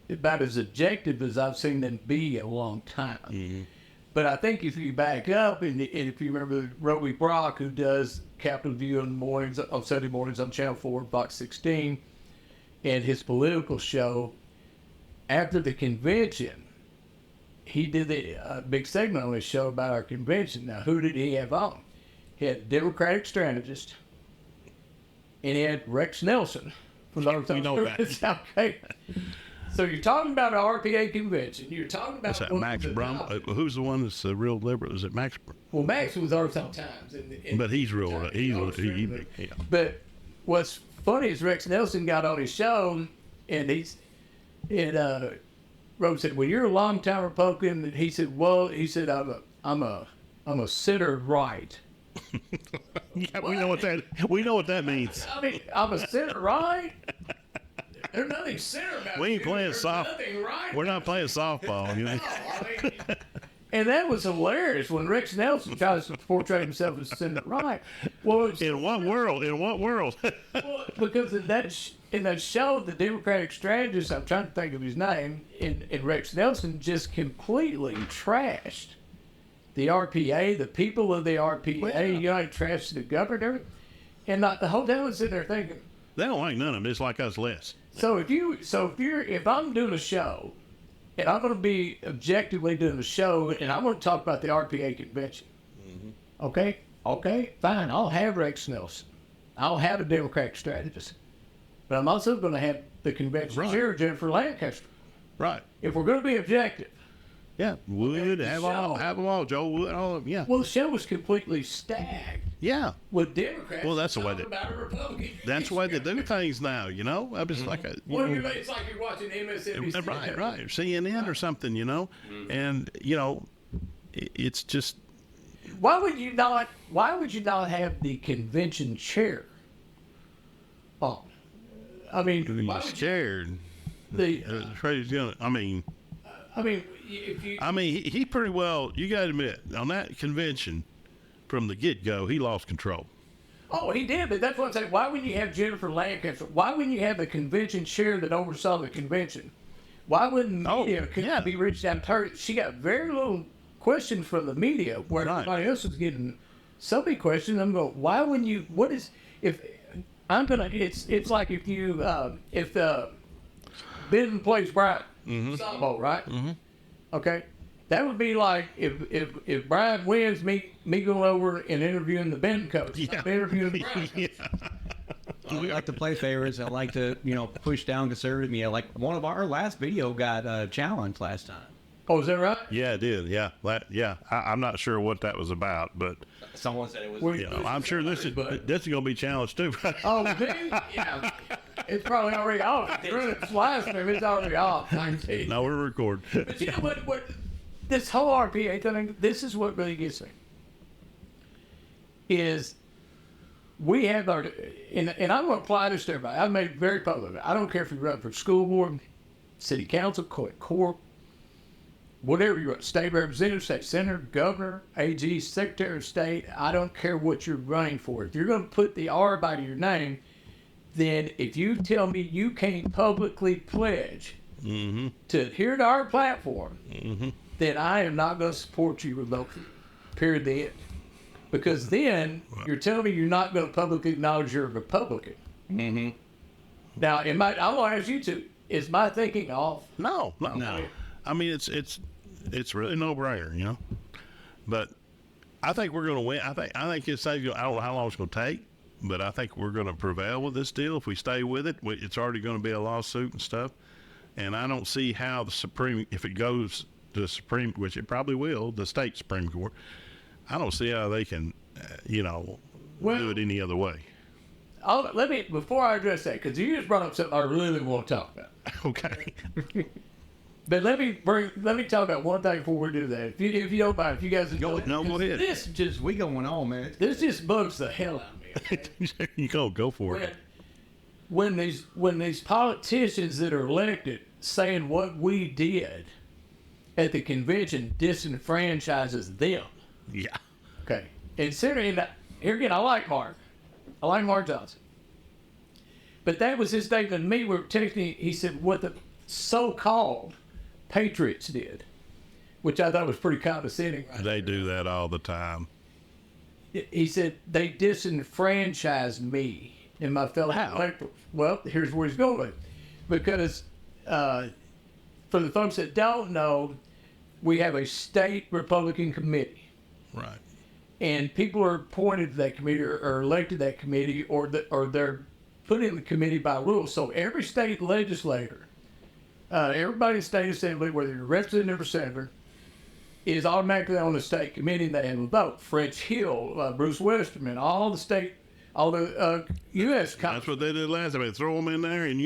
about as objective as I've seen them be in a long time. But I think if you back up, and if you remember Roby Brock, who does Capitol View on Sunday mornings on Channel 4, Box 16, and his political show, after the convention, he did a big segment on his show about our convention. Now, who did he have on? He had a Democratic strategist, and he had Rex Nelson from We know that. South Carolina. So you're talking about an RPA convention. You're talking about What's that, Max Brum? Who's the one that's the real liberal? Is it Max? Well, Max was Arkansas Times, But he's real. Yeah. But what's funny is Rex Nelson got on his show, and Rose said, "Well, you're a longtime Republican." And he said, "Well, I'm a center right." Yeah, we know what that means. I mean, I'm a center right. There's nothing center about We ain't you. playing There's soft. nothing right We're not about playing softball. You know? you. I mean, and that was hilarious when Rex Nelson tries to portray himself as center right. Well, In what world? In what world? well, because in that show, the Democratic strategist, I'm trying to think of his name, and Rex Nelson just completely trashed the RPA, the people of the RPA. Well, You know, he trashed the governor, and the whole time I was sitting there thinking, They don't like none of them. It's like us less. if I'm doing a show, and I'm going to be objectively doing a show, and I'm going to talk about the RPA convention, okay, fine, I'll have Rex Nelson, I'll have a Democratic strategist, but I'm also going to have the convention Right. chair, Jennifer Lancaster. Right. If we're going to be objective, Yeah. Would have them all. Joe Wood, all of them. Yeah. well, the show was completely stacked Yeah. with Democrats. Well, that's the way talking they- about a Republican. That's the way they do things now, you know? I was like a, Well, it's like you're watching MSNBC. right. CNN or something, you know? And, you know, it's just, Why would you not have the convention chair on? I mean, why he's would scared. the I mean, if you he pretty well, you got to admit, on that convention, from the get-go, he lost control. oh, he did, but that's what I'm saying. Why wouldn't you have Jennifer Lancaster? Why wouldn't you have the convention chair that oversaw the convention? Why wouldn't media be reached out to her? She got very little questions from the media, where Right. everybody else was getting so many questions. I'm going, why wouldn't you? What is if I'm gonna? It's like if you if Ben plays Brian softball, right? Okay. That would be like if Brian wins, me going over and interviewing the Benton coach. Yeah. I'm interviewing the Brian coach. Yeah. We like to play favorites. I like to, push down conservative media. Like one of our last video got challenged last time. Oh, is that right? Yeah, it did. Yeah. I'm not sure what that was about, but, Someone said it was. Well, you know, I'm sure this is going to be challenged too. Oh, me? Yeah. It's probably already off. It's last name. It's already off. No, we're recording. But you know what? This whole RPA thing, this is what really gets me. Is we have our, and I'm going to apply this to everybody. I've made it very public. I don't care if you run for school board, city council, court, whatever you run, state representative, state senator, governor, AG, secretary of state. I don't care what you're running for. If you're going to put the R by your name, then if you tell me you can't publicly pledge to adhere to our platform, then I am not going to support you remotely. Period. The end. Because then you're telling me you're not going to publicly acknowledge you're a Republican. Now, I want to ask you two: is my thinking off? No. I mean, it's really no brainer, you know. But I think we're going to win. I think it's. I don't know how long it's going to take, but I think we're going to prevail with this deal if we stay with it. It's already going to be a lawsuit and stuff, and I don't see how the Supreme, if it goes to the Supreme, which it probably will, the state Supreme Court. I don't see how they can, do it any other way. Let me, before I address that, because you just brought up something I really want to talk about. Okay. But let me talk about one thing before we do that. If you don't mind, if you guys Go ahead. This just We going on, man. this just bugs the hell out of me. Okay? You go for it. When these politicians that are elected saying what we did at the convention disenfranchises them. Yeah. Okay. And here again, I like Mark Johnson. But that was his statement to me. We were texting. He said what the so-called patriots did, which I thought was pretty condescending. Right? They do that all the time. He said they disenfranchised me and my fellow electors. Well, here's where he's going with. Because for the folks that don't know, we have a state Republican committee. Right. And people are appointed to that committee or elected to that committee or they're put in the committee by rules. So every state legislator, everybody in the state assembly, whether you're a representative or senator, is automatically on the state committee and they have a vote. French Hill, Bruce Westerman, all the U.S. That's what they did last time. They throw them in there and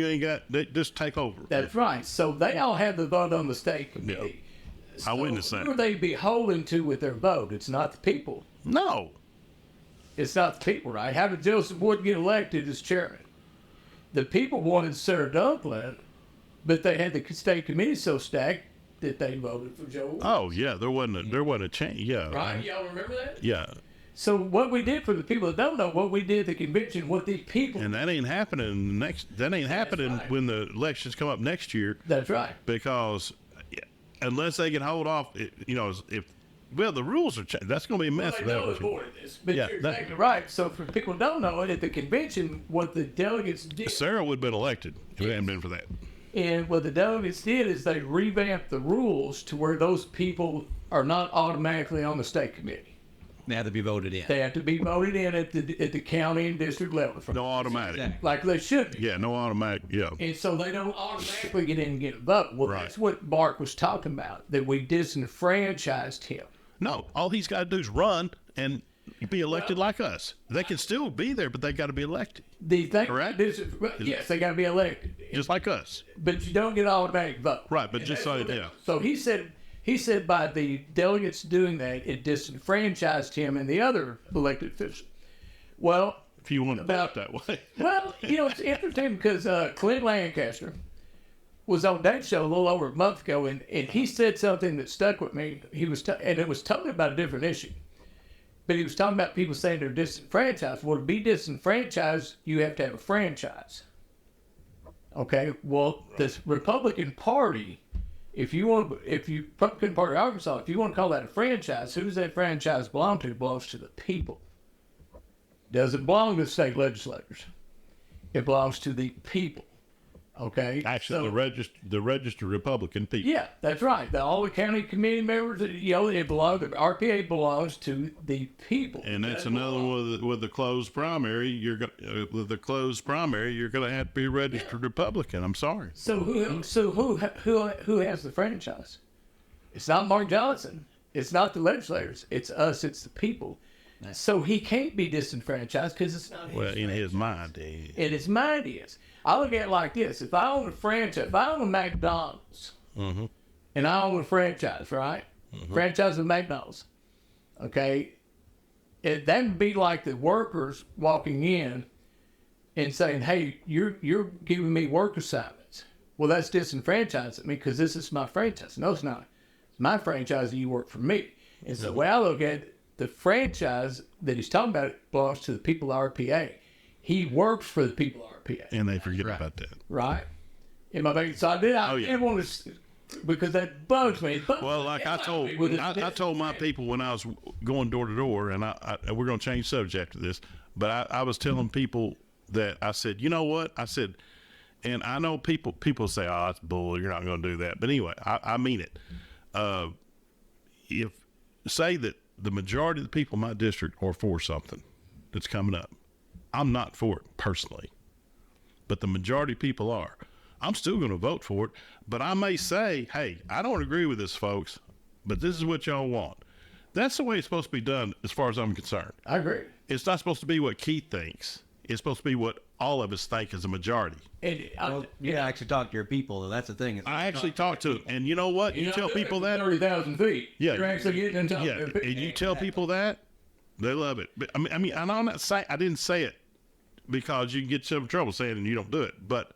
they just take over. That's right. So they all have the vote on the state committee. Yeah. I witnessed that. Who are they beholden to with their vote? It's not the people. No. It's not the people, right? How did Joseph Wood get elected as chairman? The people wanted Sarah Dunklin, but they had the state committee so stacked that they voted for Joe Wood. Oh yeah, there wasn't a change. Yeah. Right? Y'all remember that? Yeah. So what we did, for the people that don't know, what we did at the convention, what these people... And that ain't happening right. when the elections come up next year. That's right. Because unless they can hold off, the rules are changed. That's going to be a mess. Well, they know the board of this, but you're exactly right. So for people who don't know it, at the convention, what the delegates did... Sarah would have been elected if it hadn't been for that. And what the delegates did is they revamped the rules to where those people are not automatically on the state committee. They have to be voted in. They have to be voted in at the county and district level. No automatic. Exactly. Like they should be. Yeah, no automatic. Yeah. And so they don't automatically get in and get a vote. Well, Right. That's what Mark was talking about, that we disenfranchised him. No, all he's got to do is run and be elected like us. They can still be there, but they got to be elected, The thing, Correct? Yes, they got to be elected. just like us. But you don't get an automatic vote. Right, but just so yeah. So he said by the delegates doing that, it disenfranchised him and the other elected officials. Well, If you want to put it that way. well, it's interesting because Clint Lancaster was on that show a little over a month ago, and he said something that stuck with me. And it was totally about a different issue. But he was talking about people saying they're disenfranchised. Well, to be disenfranchised, you have to have a franchise. Okay, well, this Republican Party, Republican Party of Arkansas, if you want to call that a franchise, who does that franchise belong to? It belongs to the people. Doesn't belong to the state legislators. It belongs to the people. Okay. Actually, the registered Republican people. Yeah, that's right. All the county committee members, the RPA belongs to the people. And that's another one with the closed primary. You're going to have to be a registered Republican. I'm sorry. So who has the franchise? It's not Mark Johnson. It's not the legislators. It's us. It's the people. So he can't be disenfranchised because it's not his. Well, in his mind, he In his mind is. I look at it like this. If I own a franchise, if I own a McDonald's, and I own a franchise, right? Franchise of McDonald's. Okay. That would be like the workers walking in and saying, hey, you're giving me work assignments. Well, that's disenfranchising me because this is my franchise. No, it's not. It's my franchise and you work for me. And so the way I look at it, the franchise that he's talking about belongs to the people of RPA. He works for the people of RPA. and they forget about that. Right? Am I making so I didn't want to, because that bugs me. Well, like I told my people when I was going door to door, and we're going to change subject to this, but I was telling people that I said, you know what? I said, and I know people say, oh, that's bull, you're not going to do that. But anyway, I mean it. If say that the majority of the people in my district are for something that's coming up, I'm not for it personally, but the majority of people are. I'm still going to vote for it, but I may say, hey, I don't agree with this, folks, but this is what y'all want. That's the way it's supposed to be done as far as I'm concerned. I agree. It's not supposed to be what Keith thinks. It's supposed to be what all of us think is a majority. And You gotta actually talk to your people, though. That's the thing. I actually talk to them, and you know what? You tell people that, 30,000 feet. Yeah. You're actually getting into yeah, and you tell people that, they love it. But I mean, and I'm not saying I didn't say it because you can get yourself in trouble saying it and you don't do it. But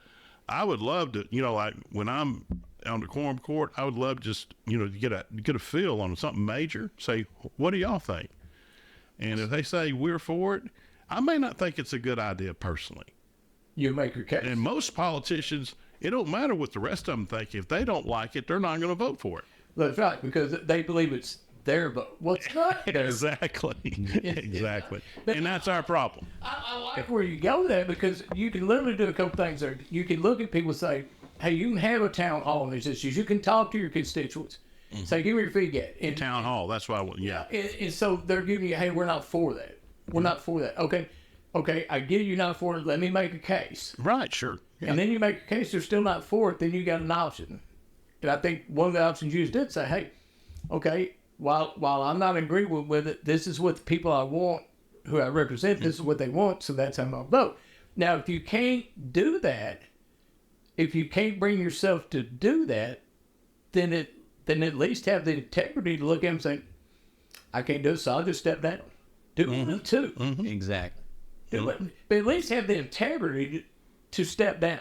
I would love to, like when I'm on the quorum court, I would love just to get a feel on something major. Say, what do y'all think? And if they say we're for it, I may not think it's a good idea personally. You make your case. And most politicians, it don't matter what the rest of them think. If they don't like it, they're not going to vote for it. That's right, because they believe it's their vote. Well, it's not their Exactly. Exactly. And that's our problem. I like where you go there, because you can literally do a couple things there. You can look at people and say, hey, you can have a town hall on these issues. You can talk to your constituents. Say, give me your feedback. And, Town hall. That's why I want. Yeah. and so they're giving you, hey, we're not for that. We're not for that. Okay, I get you not for it. Let me make a case. Right. Sure. Yeah. And then you make a case they're still not for it. Then you got an option. And I think one of the options you did say, hey, okay, while I'm not in agreement with it, this is what the people I want, who I represent, this is what they want, so that's how I'm going to vote. Now, if you can't do that, if you can't bring yourself to do that, then at least have the integrity to look at them and say, I can't do it, so I'll just step down. Do it too. Exactly. Do it. But at least have the integrity to step down.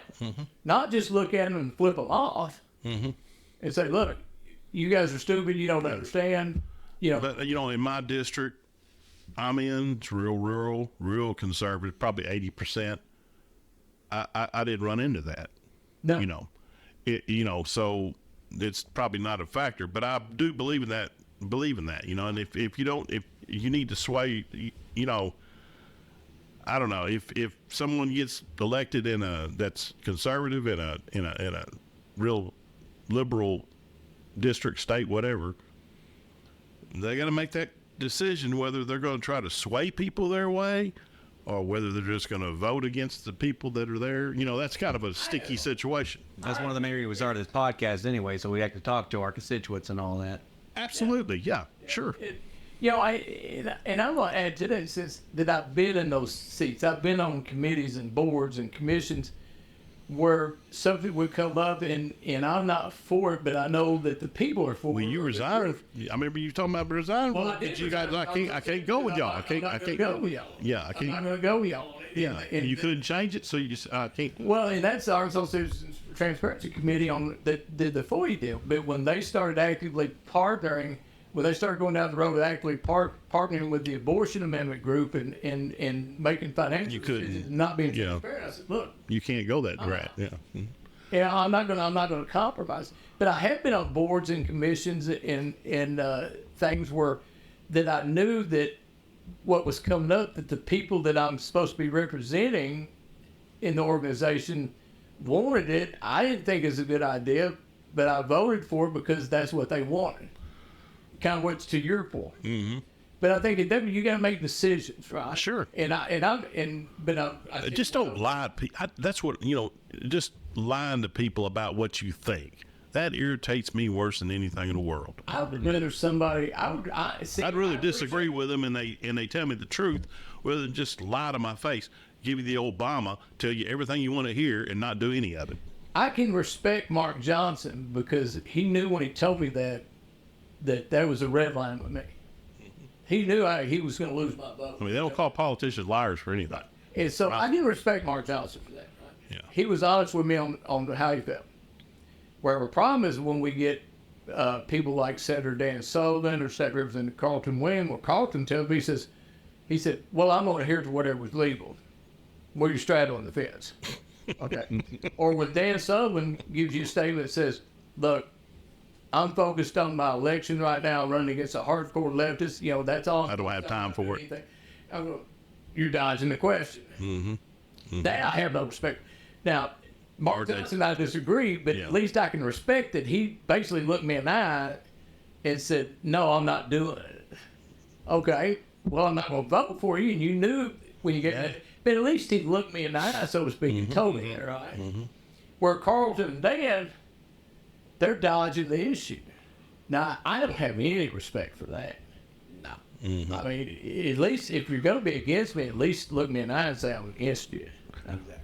Not just look at them and flip them off and say, look, you guys are stupid, you don't understand. But in my district, I'm in, it's real rural, real conservative, probably 80%. I didn't run into that. No. So it's probably not a factor, but I do believe in that, and if you need to sway, I don't know, if someone gets elected that's conservative in a real liberal district, state, whatever, they got to make that decision whether they're going to try to sway people their way or whether they're just going to vote against the people that are there. That's kind of a sticky situation. That's one of the main reasons we started this podcast anyway, so we have to talk to our constituents and all that. Absolutely. Yeah, sure. I want to add to that, since that I've been in those seats. I've been on committees and boards and commissions where something would come up and I'm not for it, but I know that the people are for it. Well, you resigned. I remember you talking about resigning. Well, I did you guys, I can't go with y'all. I can't go with y'all. Yeah, I I'm can't. not going to go with y'all. Yeah, and you couldn't change it, so you just can't. Well, and that's the Arkansas Citizens Transparency Committee that did the FOIA deal. But when they started actively partnering, when they started going down the road of actively partnering with the abortion amendment group and making financial decisions, not being transparent, I said, look, you can't go that route. Yeah. Yeah, I'm not gonna compromise. But I have been on boards and commissions and things where that I knew that what was coming up, that the people that I'm supposed to be representing in the organization wanted it. I didn't think it was a good idea, but I voted for it because that's what they wanted. Kind of what's to your point. Mm-hmm. But I think you got to make decisions, right? Sure. But just don't lie to people. That's what just lying to people about what you think. That irritates me worse than anything in the world. I would rather somebody. I'd rather disagree with them and they tell me the truth rather than just lie to my face, give you the Obama, tell you everything you want to hear and not do any of it. I can respect Mark Johnson because he knew when he told me that was a red line with me. He knew he was going to lose my vote. I mean, they don't call politicians liars for anything. And so I can respect Mark Johnson for that. Right? Yeah. He was honest with me on how he felt. Where the problem is when we get people like Senator Dan Sullivan or State Representative Carlton Wynn, well, Carlton tells me, he said, well, I'm going to adhere to whatever was legal. Where you straddling the fence. Okay. Or when Dan Sullivan gives you a statement that says, look, I'm focused on my election right now, running against a hardcore leftist, that's all. I don't have time for it. You're dodging the question. Mm-hmm. That I have no respect. Now, Mark Johnson and I disagree, but at least I can respect that he basically looked me in the eye and said, no, I'm not doing it. Okay, well, I'm not going to vote for you, and you knew when you get that. But at least he looked me in the eye, so to speak, and told me that, right? Mm-hmm. Where Carlton and Dan, they're dodging the issue. Now, I don't have any respect for that. No. Mm-hmm. I mean, at least if you're going to be against me, at least look me in the eye and say I'm against you.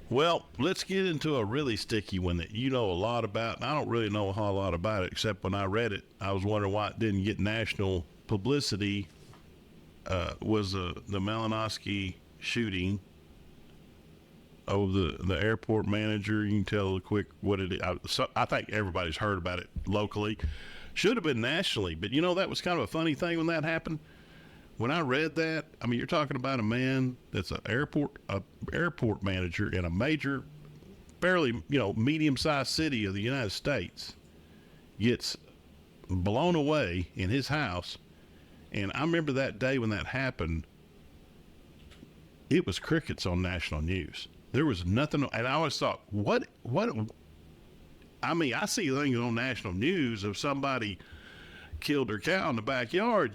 Well, let's get into a really sticky one that you know a lot about. And I don't really know a whole lot about it, except when I read it, I was wondering why it didn't get national publicity. Was the Malinowski shooting of the airport manager? You can tell a quick what it is. I think everybody's heard about it locally. Should have been nationally, but you know, that was kind of a funny thing when that happened. When I read that, I mean, you're talking about a man that's an airport manager in a major, fairly, medium-sized city of the United States, gets blown away in his house. And I remember that day when that happened, it was crickets on national news. There was nothing, and I always thought, what? I mean, I see things on national news of somebody killed their cow in the backyard,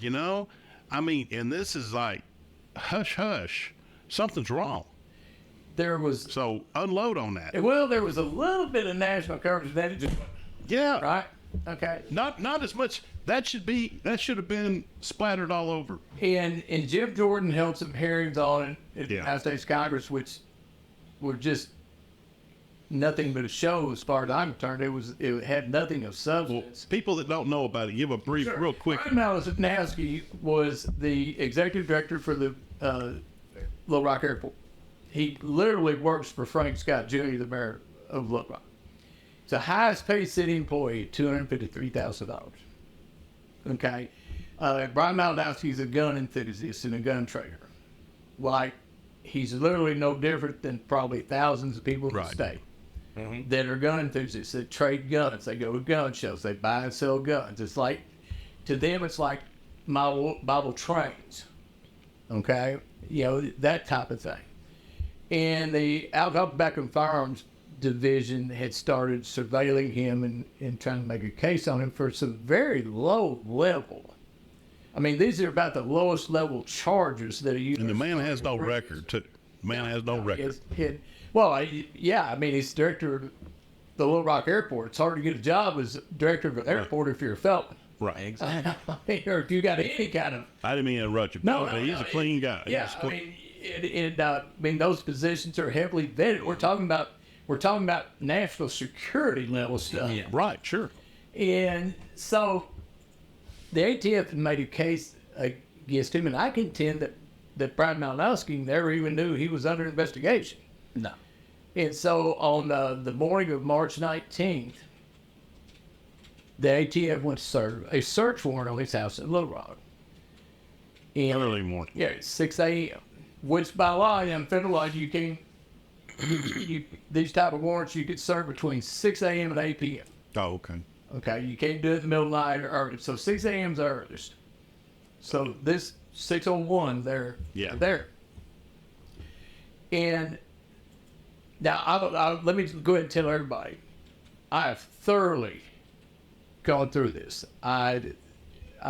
I mean, and this is like, hush, hush, something's wrong. So unload on that. Well, there was a little bit of national coverage that it just, Yeah. right? Okay. Not as much. That should have been splattered all over. And Jim Jordan held some hearings on it in the Yeah. United States Congress, which were just nothing but a show as far as I'm concerned. It had nothing of Well, substance. people that don't know about it, give a brief, real quick. Bryan Malinowski was the executive director for the Little Rock Airport. He literally works for Frank Scott Jr., the mayor of Little Rock. He's the highest paid city employee, $253,000. Okay. Bryan Malinowski is a gun enthusiast and a gun trader. Like, he's literally no different than probably thousands of people in the state that are gun enthusiasts, that trade guns. They go to gun shows. They buy and sell guns. It's like, to them, it's like model trains. Okay? That type of thing. And the Alcohol, Tobacco, and Firearms Division had started surveilling him and trying to make a case on him for some very low level. I mean, these are about the lowest level charges that a And the man has no record, too. Has no record. I mean, he's director of the Little Rock Airport. It's hard to get a job as director of an airport if you're a felon. Right. Exactly. Or if you got any kind of... I didn't mean to interrupt you. No, he's a clean guy. Yeah, I mean, those positions are heavily vetted. We're talking about national security level stuff. Yeah. Right, sure. And so the ATF made a case against him, and I contend that Bryan Malinowski never even knew he was under investigation. No. And so on the morning of March 19th, the ATF went to serve a search warrant on his house in Little Rock. And, Early morning. yeah, it's 6 a.m., which by law, in federal law, you can't, these type of warrants you could serve between 6 a.m. and 8 p.m. Oh, okay. Okay, you can't do it in the middle of the night or early. So 6 a.m. is the earliest. So this 6:01, they're there. And now let me go ahead and tell everybody, I have thoroughly gone through this. I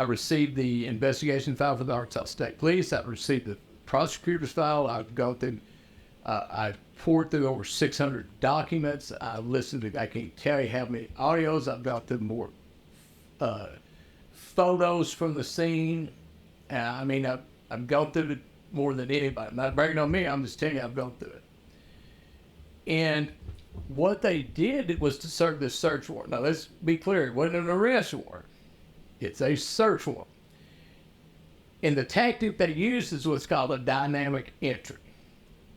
received the investigation file from the Arkansas State Police. I received the prosecutor's file. I've gone through. I poured through over 600 documents. I listened to, I can't tell you how many audios. I've got through more photos from the scene. I mean, I've gone through it more than anybody. I'm not bragging on me. I'm just telling you I've gone through it. And what they did was to serve this search warrant. Now, let's be clear. It wasn't an arrest warrant. It's a search warrant. And the tactic they used is what's called a dynamic entry,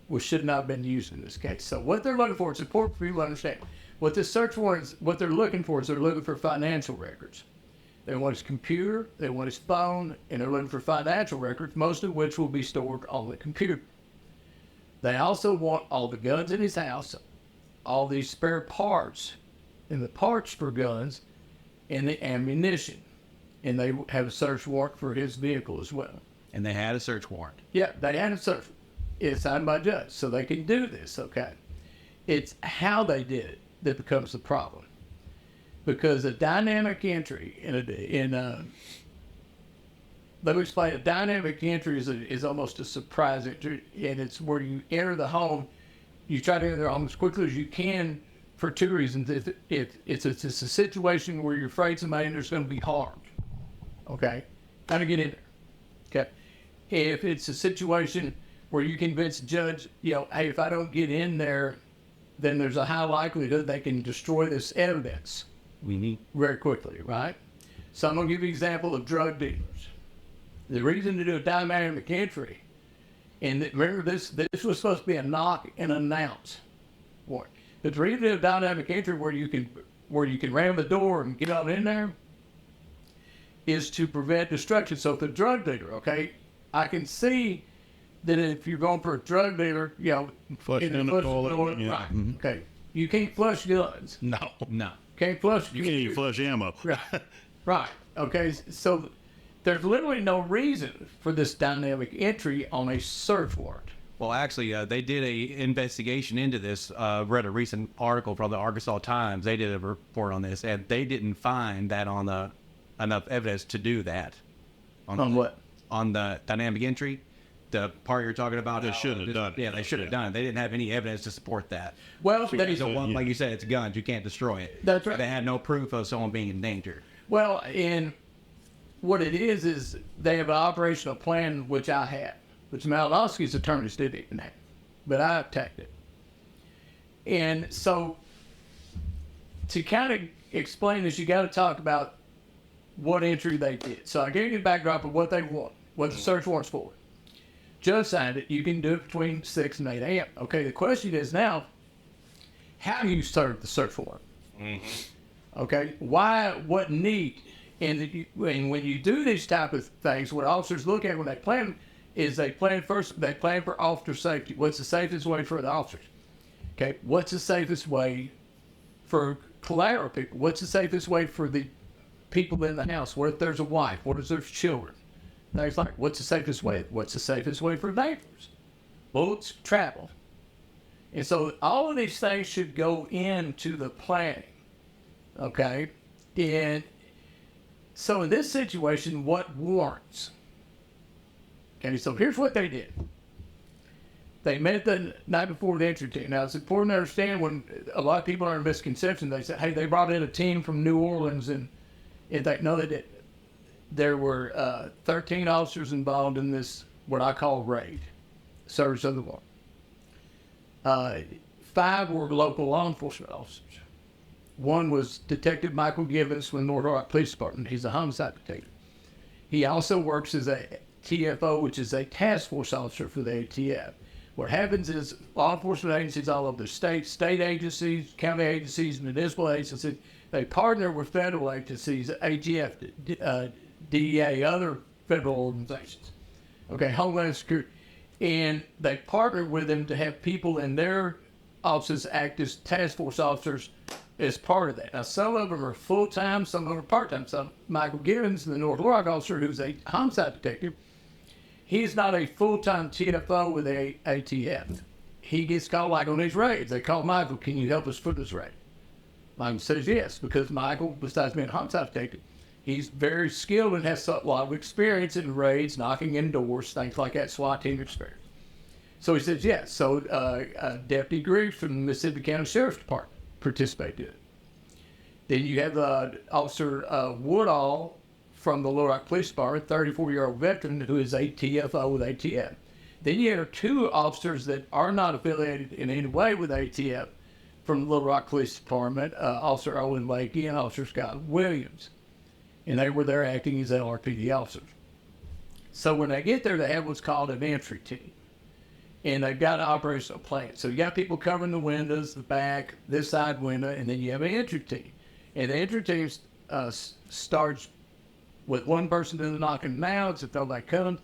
which should not have been used in this case. So what they're looking for, it's important for you to understand. What this search warrant is, what they're looking for is they're looking for financial records. They want his computer, they want his phone, and they're looking for financial records, most of which will be stored on the computer. They also want all the guns in his house, all these spare parts, and the parts for guns, and the ammunition. And they have a search warrant for his vehicle as well. And they had a search warrant. Yeah, they had a search warrant. It's signed by a judge, so they can do this, okay? It's how they did it that becomes the problem. Because a dynamic entry let me explain. A dynamic entry is almost a surprise entry, and it's where you enter the home. You try to enter the home as quickly as you can for two reasons. If it's a situation where you're afraid somebody in there's going to be harmed, okay? How to get in there, okay? If it's a situation where you convince the judge, hey, if I don't get in there, then there's a high likelihood they can destroy this evidence very quickly, right? So I'm going to give you an example of drug dealers. The reason to do a dynamic entry, and remember this was supposed to be a knock and announce warrant. But the reason to do a dynamic entry where you can ram the door and get on in there is to prevent destruction. So if the drug dealer, okay, I can see that if you're going for a drug dealer, Flush in the toilet. Yeah. Right. Okay. You can't flush guns. No. Can't flush. You can't even flush ammo. Right. Right. Okay. So there's literally no reason for this dynamic entry on a search warrant. Well, actually, they did a investigation into this. Read a recent article from the Arkansas Times. They did a report on this, and they didn't find that on the enough evidence to do that. On what? On the dynamic entry, the part you're talking about. They should have done it. Yeah, they should have done it. They didn't have any evidence to support that. Well, Because like you said, it's guns. You can't destroy it. That's right. They had no proof of someone being in danger. Well, and what it is they have an operational plan, which I had, which Malinowski's attorneys didn't even have, but I attacked it. And so to kind of explain this, you got to talk about what entry they did. So I gave you the backdrop of what they want, what the search warrant's for. Judge signed it. You can do it between 6 and 8 a.m. Okay, the question is now, how do you serve the search warrant? Mm-hmm. Okay, why, what need? And when you do these type of things, what officers look at when they plan is they plan for officer safety. What's the safest way for the officers? Okay, what's the safest way for collateral people? What's the safest way for the people in the house? What if there's a wife? What if there's children? Things like, what's the safest way? What's the safest way for neighbors? Bullets, travel. And so all of these things should go into the planning. Okay? And so in this situation, what warrants? Okay, so here's what they did. They met the night before the entry team. Now, it's important to understand when a lot of people are in misconception, they say, hey, they brought in a team from New Orleans, and they didn't. There were 13 officers involved in this, what I call raid, service of the warrant. 5 were local law enforcement officers. 1 was Detective Michael Givens from the North Rock Police Department. He's a homicide detective. He also works as a TFO, which is a task force officer for the ATF. What happens is law enforcement agencies all over the state agencies, county agencies, municipal agencies, they partner with federal agencies, ATF, DEA, other federal organizations, okay, Homeland Security, and they partner with them to have people in their offices act as task force officers as part of that. Now, some of them are full-time, some of them are part-time. So Michael Givens, the North Rock officer, who's a homicide detective, he's not a full-time TFO with the ATF. He gets called, like on these raids, they call Michael, can you help us for this raid? Michael says yes, because Michael, besides being a homicide detective, he's very skilled and has a lot of experience in raids, knocking in doors, things like that, SWAT team experience. So he says yes. So Deputy Greaves from the Mississippi County Sheriff's Department participated in it. Then you have Officer Woodall from the Little Rock Police Department, 34-year-old veteran who is a TFO with ATF. Then you have 2 officers that are not affiliated in any way with ATF from the Little Rock Police Department, Officer Owen Lakey and Officer Scott Williams. And they were there acting as LRPD officers. So when they get there, they have what's called an entry team. And they've got an operational plan. So you got people covering the windows, the back, this side window, and then you have an entry team. And the entry team starts with 1 person doing the knocking and announce if nobody comes.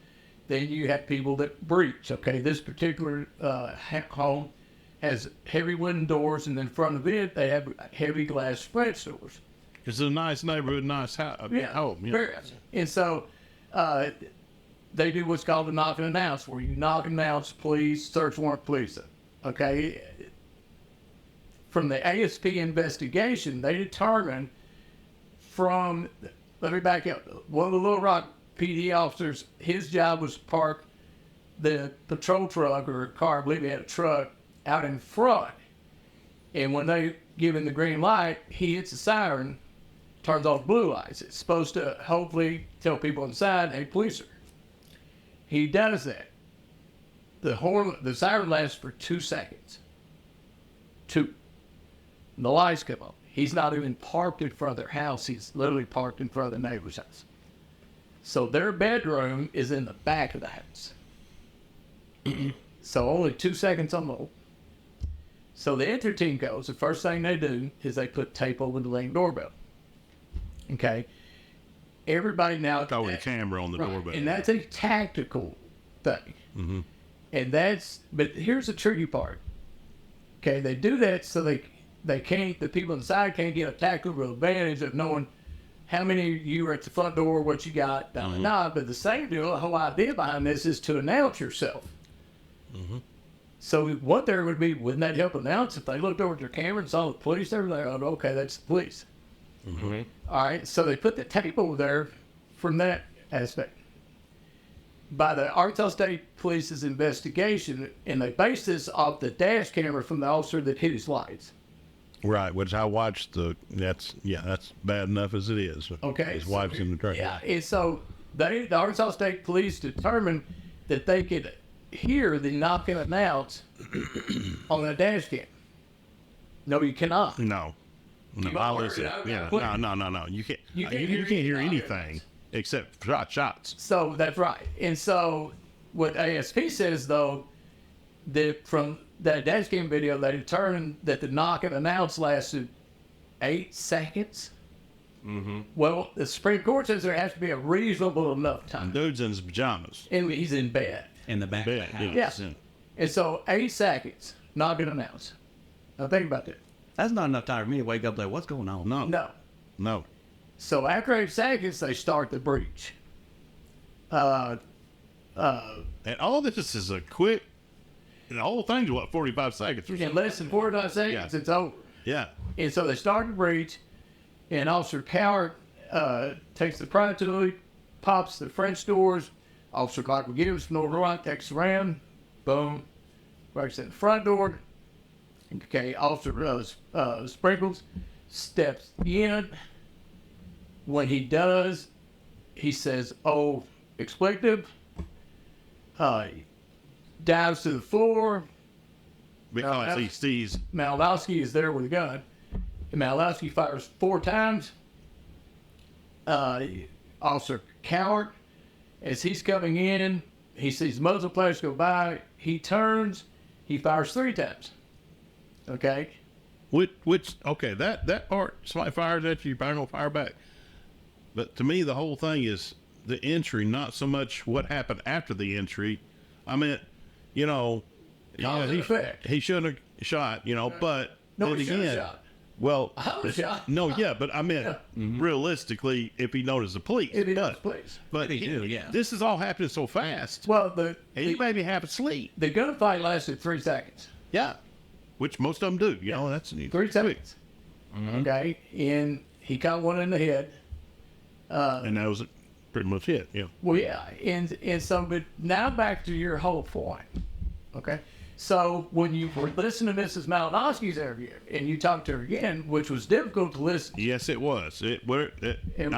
Then you have people that breach. Okay, this particular home has heavy wooden doors, and in front of it, they have heavy glass French doors. It's a nice neighborhood, nice house. Yeah. And so they do what's called a knock and announce, where you knock and announce, please, search warrant, please. Okay. From the ASP investigation, they determined let me back up. One of the Little Rock PD officers, his job was to park the patrol truck or a car, I believe he had a truck, out in front. And when they give him the green light, he hits the siren, turns off blue lights. It's supposed to hopefully tell people inside, hey, police are. He does that. the siren lasts for 2 seconds. 2. The lights come on. He's not even parked in front of their house. He's literally parked in front of the neighbor's house. So their bedroom is in the back of the house. So only 2 seconds on hold. So the enter team goes. The first thing they do is they put tape over the Ring doorbell. Okay. Everybody now. Throw the camera on the doorbell. And that's a tactical thing. Mm-hmm. And but here's the tricky part. Okay, they do that so they can't, the people inside can't get a tactical advantage of knowing how many of you are at the front door, what you got, But the same deal, the whole idea behind this is to announce yourself. Mm-hmm. So what there would be, wouldn't that help announce if they looked over at their camera and saw the police there? They're like, oh, okay, that's the police. Mm-hmm. All right, so they put the tape over there from that aspect. By the Arkansas State Police's investigation, and they based this off the dash camera from the officer that hit his lights. Right, which I watched that's bad enough as it is. Okay. His wife's in the truck. Yeah, and so the Arkansas State Police determined that they could hear the knock and announce on the dash cam. No, you cannot. No. I listen. Yeah. No. You can't. You can't hear anything except shots. So that's right. And so what ASP says though, that from that dash cam video, they determined that the knock and announce lasted 8 seconds. Mm-hmm. Well, the Supreme Court says there has to be a reasonable enough time. Dude's in his pajamas. And he's in bed. In the back of the house. Yeah. And so 8 seconds, knock and announce. Now think about that. That's not enough time for me to wake up like, what's going on? No. So after 8 seconds, they start the breach. And all this is a quick. The whole thing's 45 seconds. In less than 45 seconds, It's over. Yeah. And so they start the breach, and Officer Coward takes the front to the loop, pops the French doors. Officer Michael Gibbs from North Right takes around, boom, works in the front door. Okay, Officer Sprinkles steps in. When he does, he says, "Oh, expletive." Dives to the floor. Because he sees Malinowski is there with a gun. And Malinowski fires 4 times. Officer Coward, as he's coming in, he sees muzzle flash go by. He turns. He fires 3 times. Okay. That part, somebody fires at you, you're probably gonna fire back. But to me, the whole thing is the entry, not so much what happened after the entry. I mean, he shouldn't have shot, but No, then he shouldn't have again, shot. well, I would have shot. no, yeah, but I meant realistically, if he noticed the police, If he does, please. but They do, yeah. this is all happening so fast. Well, And you maybe half asleep. the gunfight lasted 3 seconds. Yeah, which most of them do. That's 3 seconds. Okay, and he caught one in the head. and that was pretty much it. Yeah. Well, yeah, and so, but now back to your whole point. Okay, so when you were listening to Mrs. Malinowski's interview and you talked to her again, which was difficult to listen. Yes, it was. I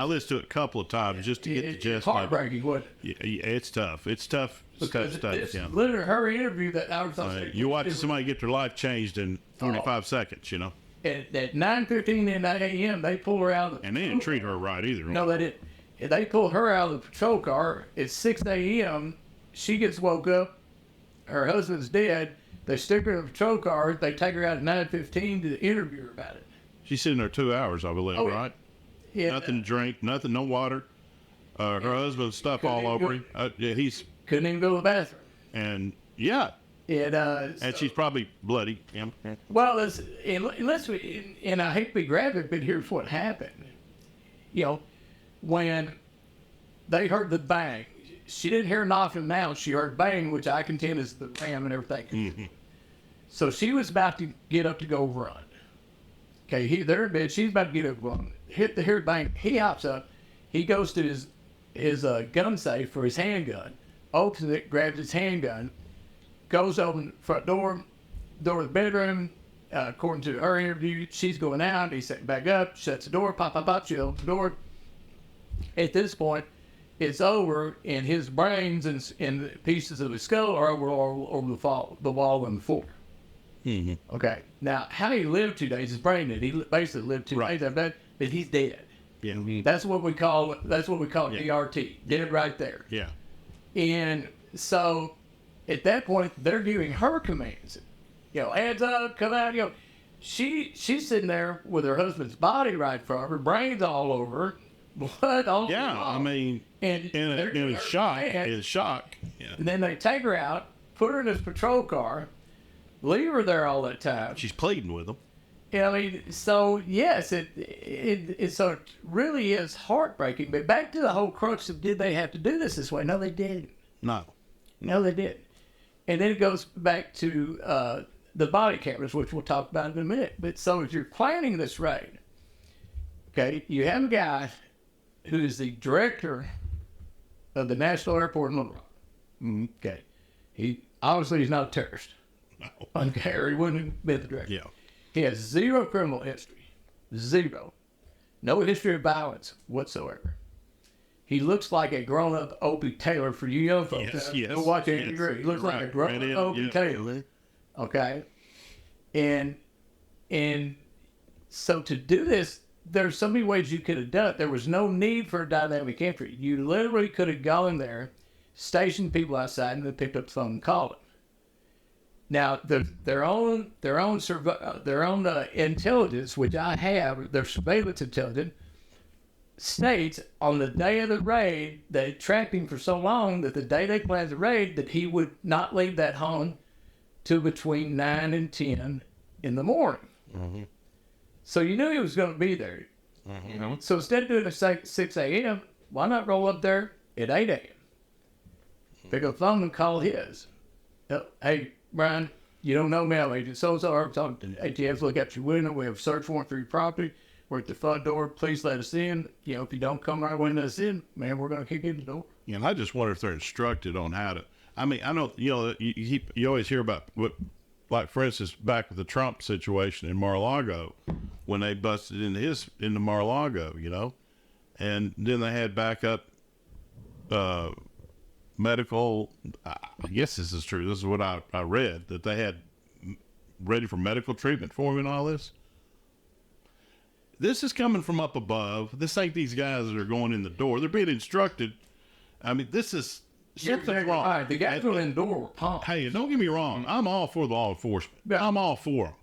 listened to it a couple of times just to get the gist. It's heartbreaking, wasn't it? Yeah, it's tough. It's tough. Because stuff. it's Yeah. literally her interview that I was You watch somebody get their life changed in 45 seconds. At 9:15 in the a.m. they pull her out of the And they didn't treat her right either. No, they didn't. They pulled her out of the patrol car at 6 a.m. She gets woke up. Her husband's dead. They stick her in the patrol car. They take her out at 9:15 to interview her about it. She's sitting there 2 hours, I believe, right? Yeah, Nothing to drink, nothing, no water. Her husband's stuff all over him. He's couldn't even go to the bathroom. and yeah, and she's probably bloody. Yeah. Well, and I hate to be graphic, but here's what happened. When they heard the bang, she didn't hear knocking now. She heard bang, which I contend is the ram and everything. Mm-hmm. So she was about to get up to go run. Okay, they're in bed. She's about to get up, run. Hear bang. He hops up. He goes to his gun safe for his handgun. Opens it, grabs his handgun, goes open the front door of the bedroom. According to her interview, she's going out. He's setting back up, shuts the door, pop, she opens the door. At this point, it's over, and his brains and pieces of his skull are over the wall on the floor. Mm-hmm. Okay. Now, how he lived 2 days, his brain did. He basically lived 2 days after that, but he's dead. Yeah. That's what we call DRT. Dead right there. Yeah. And so, at that point, they're giving her commands. Hands up, come out. She's sitting there with her husband's body right in front of her, brains all over her, blood all over Yeah. her. I mean, And in shock. commands. In shock. Yeah. And then they take her out, put her in this patrol car, leave her there all that time. She's pleading with them. I mean, so yes, it really is heartbreaking. But back to the whole crux of, did they have to do this way? No, they didn't. No. No, they didn't. And then it goes back to the body cameras, which we'll talk about in a minute. But so if you're planning this raid, okay, you have a guy who is the director of the National Airport in Little Rock. Mm-hmm. Okay, he's not a terrorist. No. Okay, or he wouldn't have been the director. Yeah. He has zero criminal history. Zero. No history of violence whatsoever. He looks like a grown-up Opie Taylor for you young folks. Yes. Go watch Andy Yes. Gray. He looks like a grown-up Opie Taylor. Okay? And so to do this, there's so many ways you could have done it. There was no need for a dynamic entry. You literally could have gone there, stationed people outside, and then picked up the phone and called them. Now, their own intelligence, which I have, their surveillance intelligence, states on the day of the raid, they tracked him for so long that the day they planned the raid, that he would not leave that home till between 9 and 10 in the morning. Mm-hmm. So you knew he was going to be there. Mm-hmm. So instead of doing it at 6 a.m., why not roll up there at 8 a.m.? Pick up the phone and call his. Hey, Brian, you don't know me, I'm Agent so-and-so. I'm talking to ATF. Look at your window. We have a search warrant for your property. We're at the front door. Please let us in. If you don't come right away and let us in, man, we're going to kick in the door. Yeah, and I just wonder if they're instructed on how to. I mean, I know you always hear about what, like for instance, back with the Trump situation in Mar-a-Lago, when they busted into Mar-a-Lago, and then they had backup medical. I guess this is true. This is what I read, that they had ready for medical treatment for him and all this. This is coming from up above. This ain't these guys that are going in the door. They're being instructed. I mean, this is something's wrong. All right, the guys going in the door were pumped. Hey, don't get me wrong. I'm all for the law enforcement. Yeah. I'm all for them.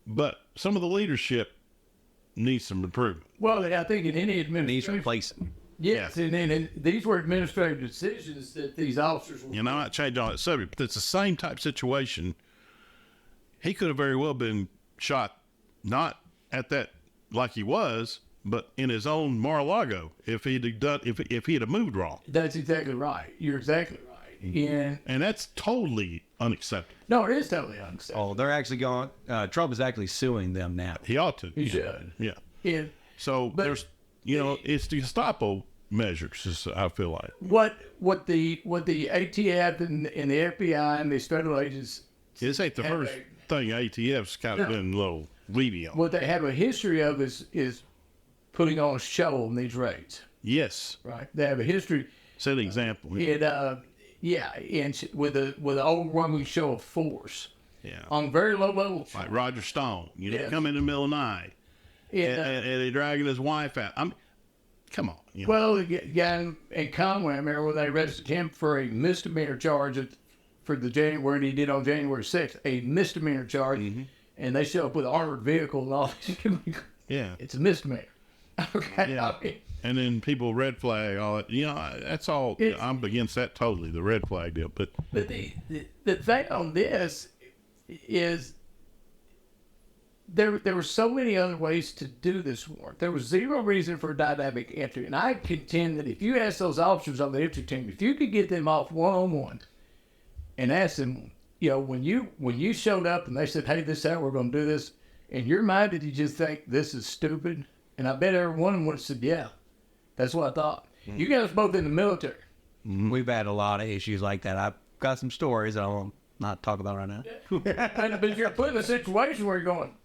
But some of the leadership needs some improvement. Well, I think in any Needs administration, replacing. yes, and these were administrative decisions that these officers were. I'm not changing on that subject, but it's the same type situation. He could have very well been shot, not at that like he was, but in his own Mar-a-Lago if he'd have moved wrong. That's exactly right. You're exactly right. And that's totally unacceptable. No, it is totally unacceptable. Oh, they're actually going. Trump is actually suing them now. He ought to. He should. Yeah. And So there's, it's the Gestapo measures, I feel like. what the ATF and the FBI and these federal agents, This ain't the first thing ATF's kind of been a little lenient on. what they have a history of is putting on a show on these raids. Yes. Right. They have a history. Set an example. And with an overwhelming show of force Yeah. on very low levels. Like Roger Stone. Yes. Come in the middle of the night. And, And they're dragging his wife out. Come on. well, the guy in Conway, I remember when they arrested him for a misdemeanor charge for the January, he did on January 6th, a misdemeanor charge, and they show up with an armored vehicle and all. Yeah. It's a misdemeanor. Okay. Yeah. I mean, And then people red flag all that. That's all. I'm against that totally, the red flag deal. But the thing on this is there were so many other ways to do this warrant. There was zero reason for dynamic entry. And I contend that if you ask those officers on the entry team, if you could get them off one-on-one and ask them, when you showed up and they said, hey, this is how we're going to do this, in your mind, did you just think this is stupid? And I bet every one of them would have said, yeah, that's what I thought. You guys both in the military. We've had a lot of issues like that. I've got some stories I will not talk about right now. But you're put in a situation where you're going,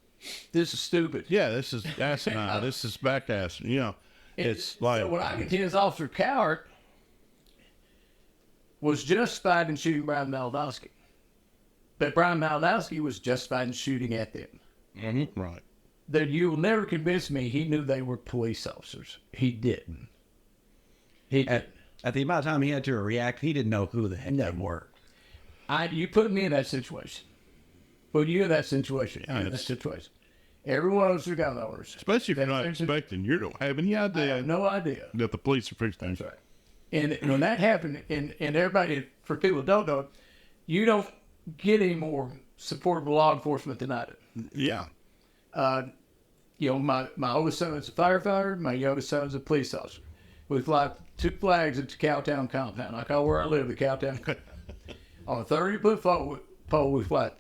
this is stupid. yeah, this is asinine. This is back ass. It's like, So what I contend is Officer Coward was justified in shooting Bryan Malinowski. But Bryan Malinowski was justified in shooting at them. right. That you'll never convince me he knew they were police officers. He didn't. At the amount of time he had to react, he didn't know who the heck they were. You put me in that situation. Put you in that situation. Yeah, in that situation. Every one of us are gun owners. Especially if you're not expecting, you don't have any I idea have no idea. that the police are fixing things. That's right. And when that happened, and everybody, for people who don't know, you don't get any more support of law enforcement than I do. Yeah. You know, my oldest son is a firefighter. My youngest son is a police officer. We fly 2 flags at the Cowtown compound. I call where I live the Cowtown. On a 30-foot pole, we fly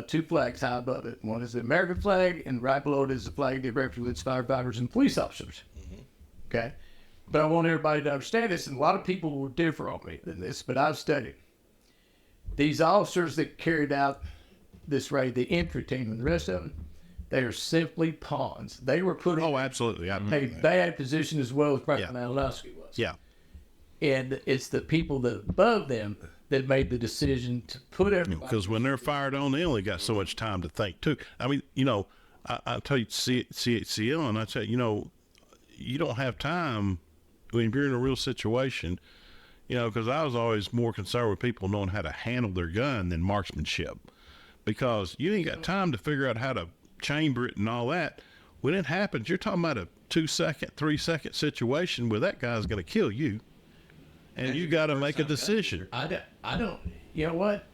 2 flags high above it. One is the American flag, and right below it is the flag that represents firefighters and police officers. Okay? But I want everybody to understand this, and a lot of people will differ on me in this, but I've studied. These officers that carried out this raid, the infantry team and the rest of them, they are simply pawns. They were put in Absolutely. a bad position as well as Bryan Yeah. Malinowski was. Yeah. And it's the people that above them that made the decision to put everybody. Because when they're fired on, they only got so much time to think, too. I mean, you know, I tell you, CHCL, and I tell you, you know, you don't have time when you're in a real situation, you know, because I was always more concerned with people knowing how to handle their gun than marksmanship. Because you ain't got time to figure out how to chamber it and all that. When it happens, you're talking about a 2-second, 3-second situation where that guy's going to kill you. And you got to make a decision. I don't, you know what?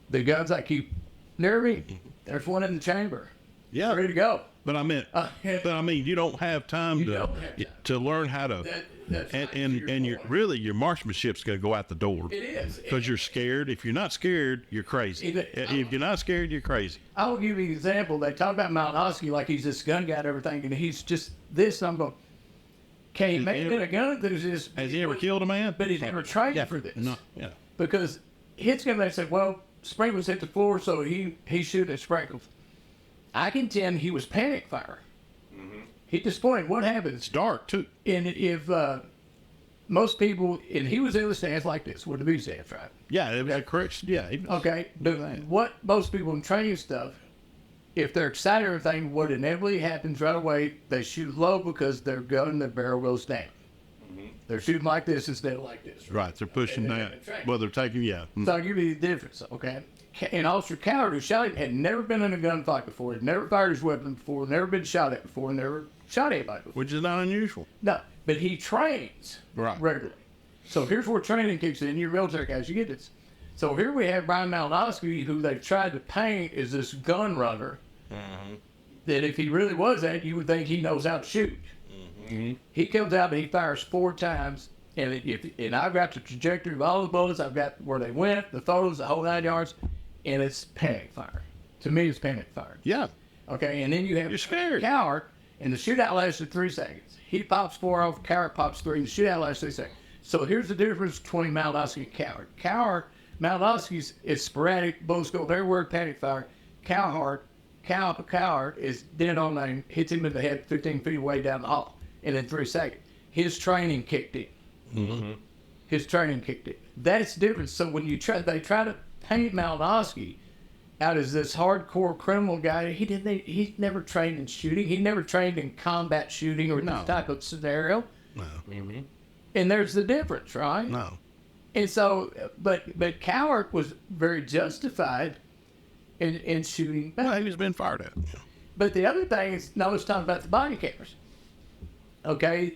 The guns I keep near me, there's one in the chamber. Yeah. Ready to go. But I mean, you don't have time You don't have time. to learn how to, That's right, to your and your point. really your marksmanship's going to go out the door. It is. Because you're scared. If you're not scared, you're crazy. If you're not scared, you're crazy. I'll give you an example. They talk about Malinowski like he's this gun guy and everything, and he's just this. And I'm going, okay, maybe a gun enthusiast. Has he ever killed a man? But he's never trained for this. No. Yeah. Because hits him, they said, well, sprinklers hit the floor, so he shoot at sprinkles. I contend he was panic fire. He disappointed. What happens? It's dark too. And if most people, and he was in the stands like this, where the B stands, right? Yeah, it was a correction. Yeah. Okay, but what most people in training stuff, if they're excited or anything, what inevitably happens right away, they shoot low because their gun, their barrel goes down. They're shooting like this instead of like this. Right. They're pushing And that. they're Well, they're taking, yeah. So I'll give you the difference, okay? And Officer Coward, who shot him, had never been in a gunfight before, had never fired his weapon before, never been shot at before, never shot anybody before. Which is not unusual. No, but he trains Right. regularly. So here's where training kicks in. You're military guys, you get this. So here we have Bryan Malinowski, who they've tried to paint as this gun runner. That if he really was that, you would think he knows how to shoot. He comes out and he fires 4 times. And I've got the trajectory of all the bullets. I've got where they went, the photos, the whole 9 yards. And it's panic fire. To me, it's panic fire. Yeah. Okay, and then you have You're scared. Coward, and the shootout lasted 3 seconds. He pops 4 off, Coward pops 3, and the shootout lasts 3 seconds. So here's the difference between Malinowski and Coward. Malinowski's is sporadic, bullets go everywhere, panic fire. Coward is dead on lane, hits him in the head 15 feet away down the hall, and in 3 seconds. His training kicked in. His training kicked in. That's different. So when they try to paint Malinowski out as this hardcore criminal guy, he never trained in shooting. He never trained in combat shooting or this type of scenario. No. And there's the difference, right? No. And so, but Coward was very justified in shooting back. Well, he was being fired at. But the other thing is, now let's talk about the body cameras. Okay,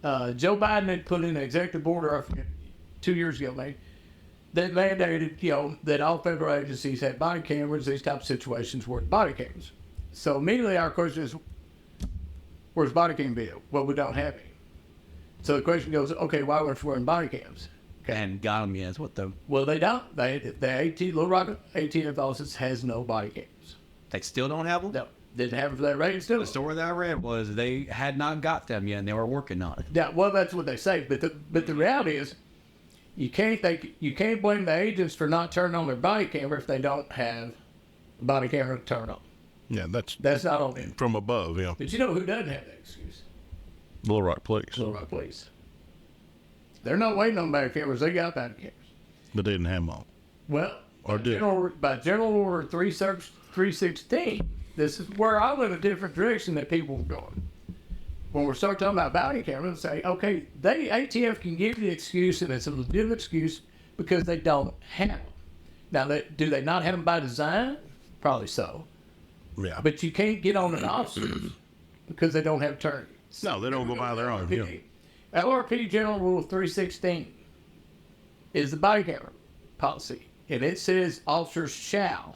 Joe Biden had put in an executive order, I forget, 2 years ago, maybe, that mandated, that all federal agencies had body cameras, these type of situations were body cameras. So immediately our question is, where's body cam video? Well, we don't have any. So the question goes, okay, why weren't we wearing body cams? And got them, yes. What the? Well, they don't. The Little Rock ATF office has no body cams. They still don't have them? No, didn't have it for that rating still. The story that I read was they had not got them yet, and they were working on it. Yeah, well, that's what they say. But the reality is, you can't blame the agents for not turning on their body camera if they don't have a body camera to turn on. Yeah, That's not on them. from above, yeah. But you know who doesn't have that excuse? Little Rock Police. Little Rock Police. They're not waiting on body cameras. They got body cameras. But they didn't have them all. Well, Or did. by General Order 316, this is where I went a different direction that people were going. When we start talking about body cameras, say, okay, ATF can give the excuse, and it's a legitimate excuse, because they don't have them. Now, do they not have them by design? Probably so. Yeah. But you can't get on an officer because they don't have attorneys. No, they don't go by their own. Yeah. LRP General Rule 316 is the body camera policy, and it says officers shall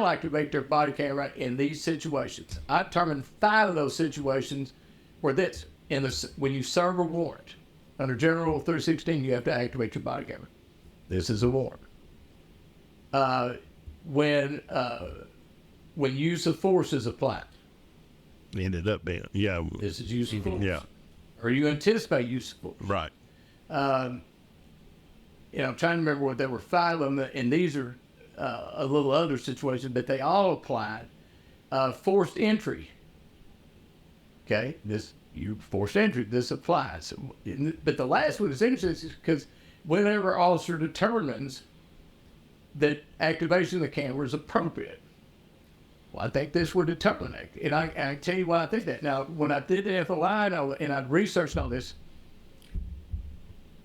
activate their body camera in these situations. I determined 5 of those situations where when you serve a warrant under General Rule 316, you have to activate your body camera. This is a warrant. When use of force is applied, Ended up being, yeah. this is use of force. Yeah. Or you anticipate use of force. Right. I'm trying to remember what there were 5 of them, and these are a little other situation, but they all applied. Forced entry. Okay, forced entry. This applies. But the last one is interesting because whenever officer determines that activation of the camera is appropriate, well, I think this would determine it. And I tell you why I think that. Now, when I did the FOI and I researched all this,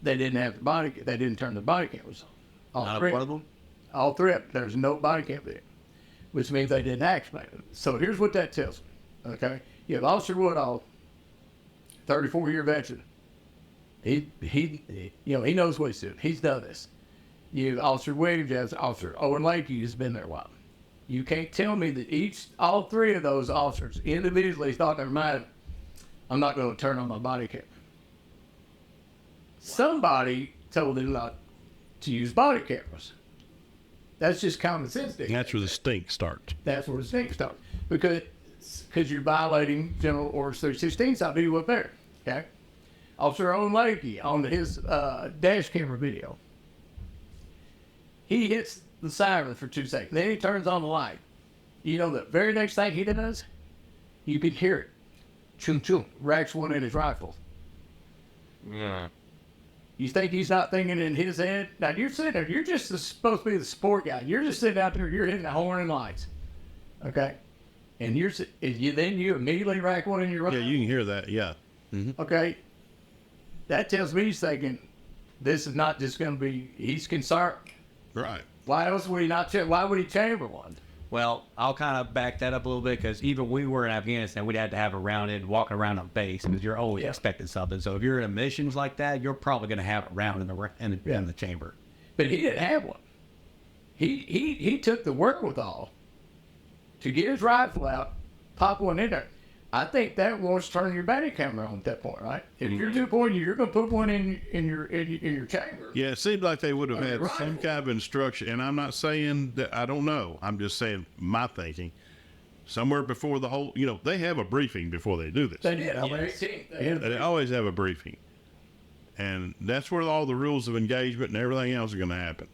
they didn't turn the body cameras on. Not one of them? All 3 of them. There's no body cam there, which means they didn't activate it. So here's what that tells me. Okay, you have Officer Woodall, 34-year veteran. He knows what he's doing. He's done this. You have Officer Williams, as Officer Owen Lakey, who's been there a while. You can't tell me that all 3 of those officers individually thought in their mind, I'm not going to turn on my body cam. Somebody told them not to use body cameras. That's just common sense. That's where the stink starts. That's where the stink starts. Because you're violating General Order 316, so I'll do you what there. Okay? Officer Owen Lakey, on his dash camera video, he hits the siren for 2 seconds. Then he turns on the light. You know the very next thing he does? You can hear it. Chum chum. Racks one in his rifle. Yeah. You think he's not thinking in his head? Now you're sitting there. You're just supposed to be the sport guy. You're just sitting out there. You're hitting the horn and lights. Okay? And then you immediately rack one in your rifle. Yeah, you can hear that. Yeah. Mm-hmm. Okay? That tells me he's thinking, this is not just going to be, he's concerned. Right. Why else would he not, why would he chamber one? Well, I'll kind of back that up a little bit because even when we were in Afghanistan, we'd had to have a round in walking around on base because you're always expecting something. So if you're in missions like that, you're probably going to have a round in the chamber. But he didn't have one. He took the wherewithal to get his rifle out, pop one in there. I think that wants to turn your body camera on at that point, right? If you're to the point you're going to put one in your chamber. Yeah, it seemed like they would have had Right. some kind of instruction, and I'm not saying that I don't know. I'm just saying my thinking. Somewhere before the whole, they have a briefing before they do this. They did. On the 18th. They always have a briefing, and that's where all the rules of engagement and everything else are going to happen.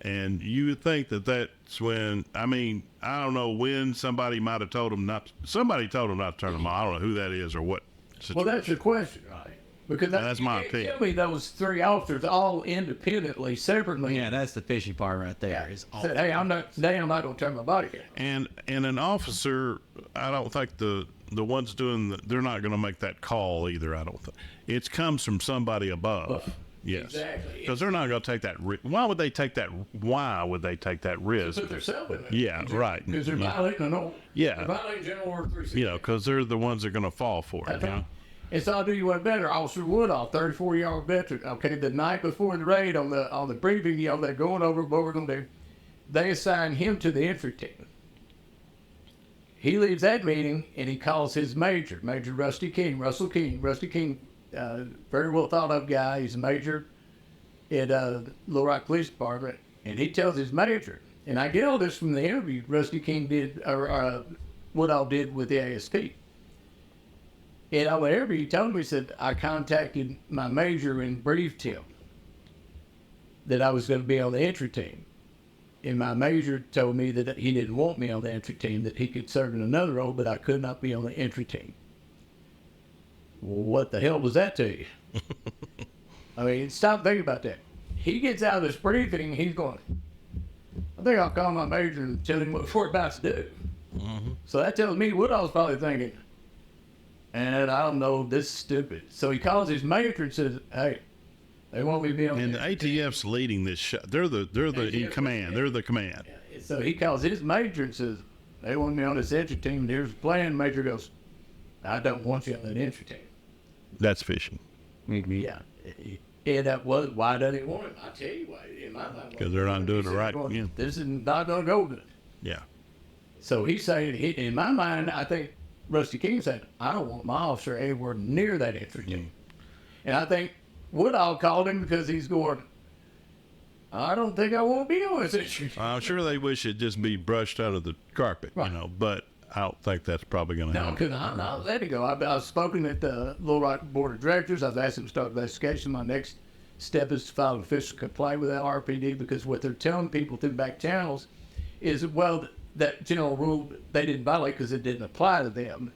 And you would think that that's when, I don't know when somebody might have told them somebody told them not to turn them on. I don't know who that is or what situation. Well, that's your question, right? Because That's my you can't opinion. tell me those 3 officers all independently, separately, Yeah, that's the fishy part right there. Is all said, hey, I'm not going to turn my body camera. And an officer, I don't think the ones doing they're not going to make that call either. I don't think it comes from somebody above. Yes, Exactly. because they're not going to take that. Why would they take that? Why would they take that risk? Put themselves in it. Yeah, right. Because they're violating the law. Yeah. They're violating General Order 316. Because they're the ones that are going to fall for it. That's right. And so I'll do you one better. Officer Woodall, 34-year-old veteran. Okay, the night before the raid on the briefing, they're going over what we're going to do. They assign him to the entry team. He leaves that meeting and he calls his Major Russell King, very well thought of guy. He's a major at Little Rock Police Department, and he tells his major. And I get all this from the interview Rusty King did, or Woodall did with the ASP. And on the interview, he told me, he said, I contacted my major and briefed him that I was going to be on the entry team. And my major told me that he didn't want me on the entry team, that he could serve in another role, but I could not be on the entry team. Well, what the hell was that to you? I mean, stop thinking about that. He gets out of this briefing, he's going, I think I'll call my major and tell him what we're about to do. So that tells me Woodall's probably thinking, and I don't know, this is stupid. So he calls his major and says, hey, they want me to be on And the ATF's leading this show. They're the in command. They're the command. So he calls his major and says, they want me on this entry team. And here's the plan. Major goes, I don't want you on that entry team. That's fishing. Yeah. And that was, why doesn't he want him? I tell you why. In my mind, Because they're not doing it right. Yeah. This is not going to go good. Yeah. So he's saying, in my mind, I think Rusty King said, I don't want my officer anywhere near that entry team. And I think Woodall called him because he's going, I don't think I want to be on this entry team. I'm sure they wish it'd just be brushed out of the carpet, Right. you know, but I don't think that's probably going to No, happen. because I'll let it go. I've spoken at the Little Rock Board of Directors. I've asked them to start investigation. My next step is to file an official complaint with that RPD because what they're telling people through back channels is, well, that general rule they didn't violate because it didn't apply to them.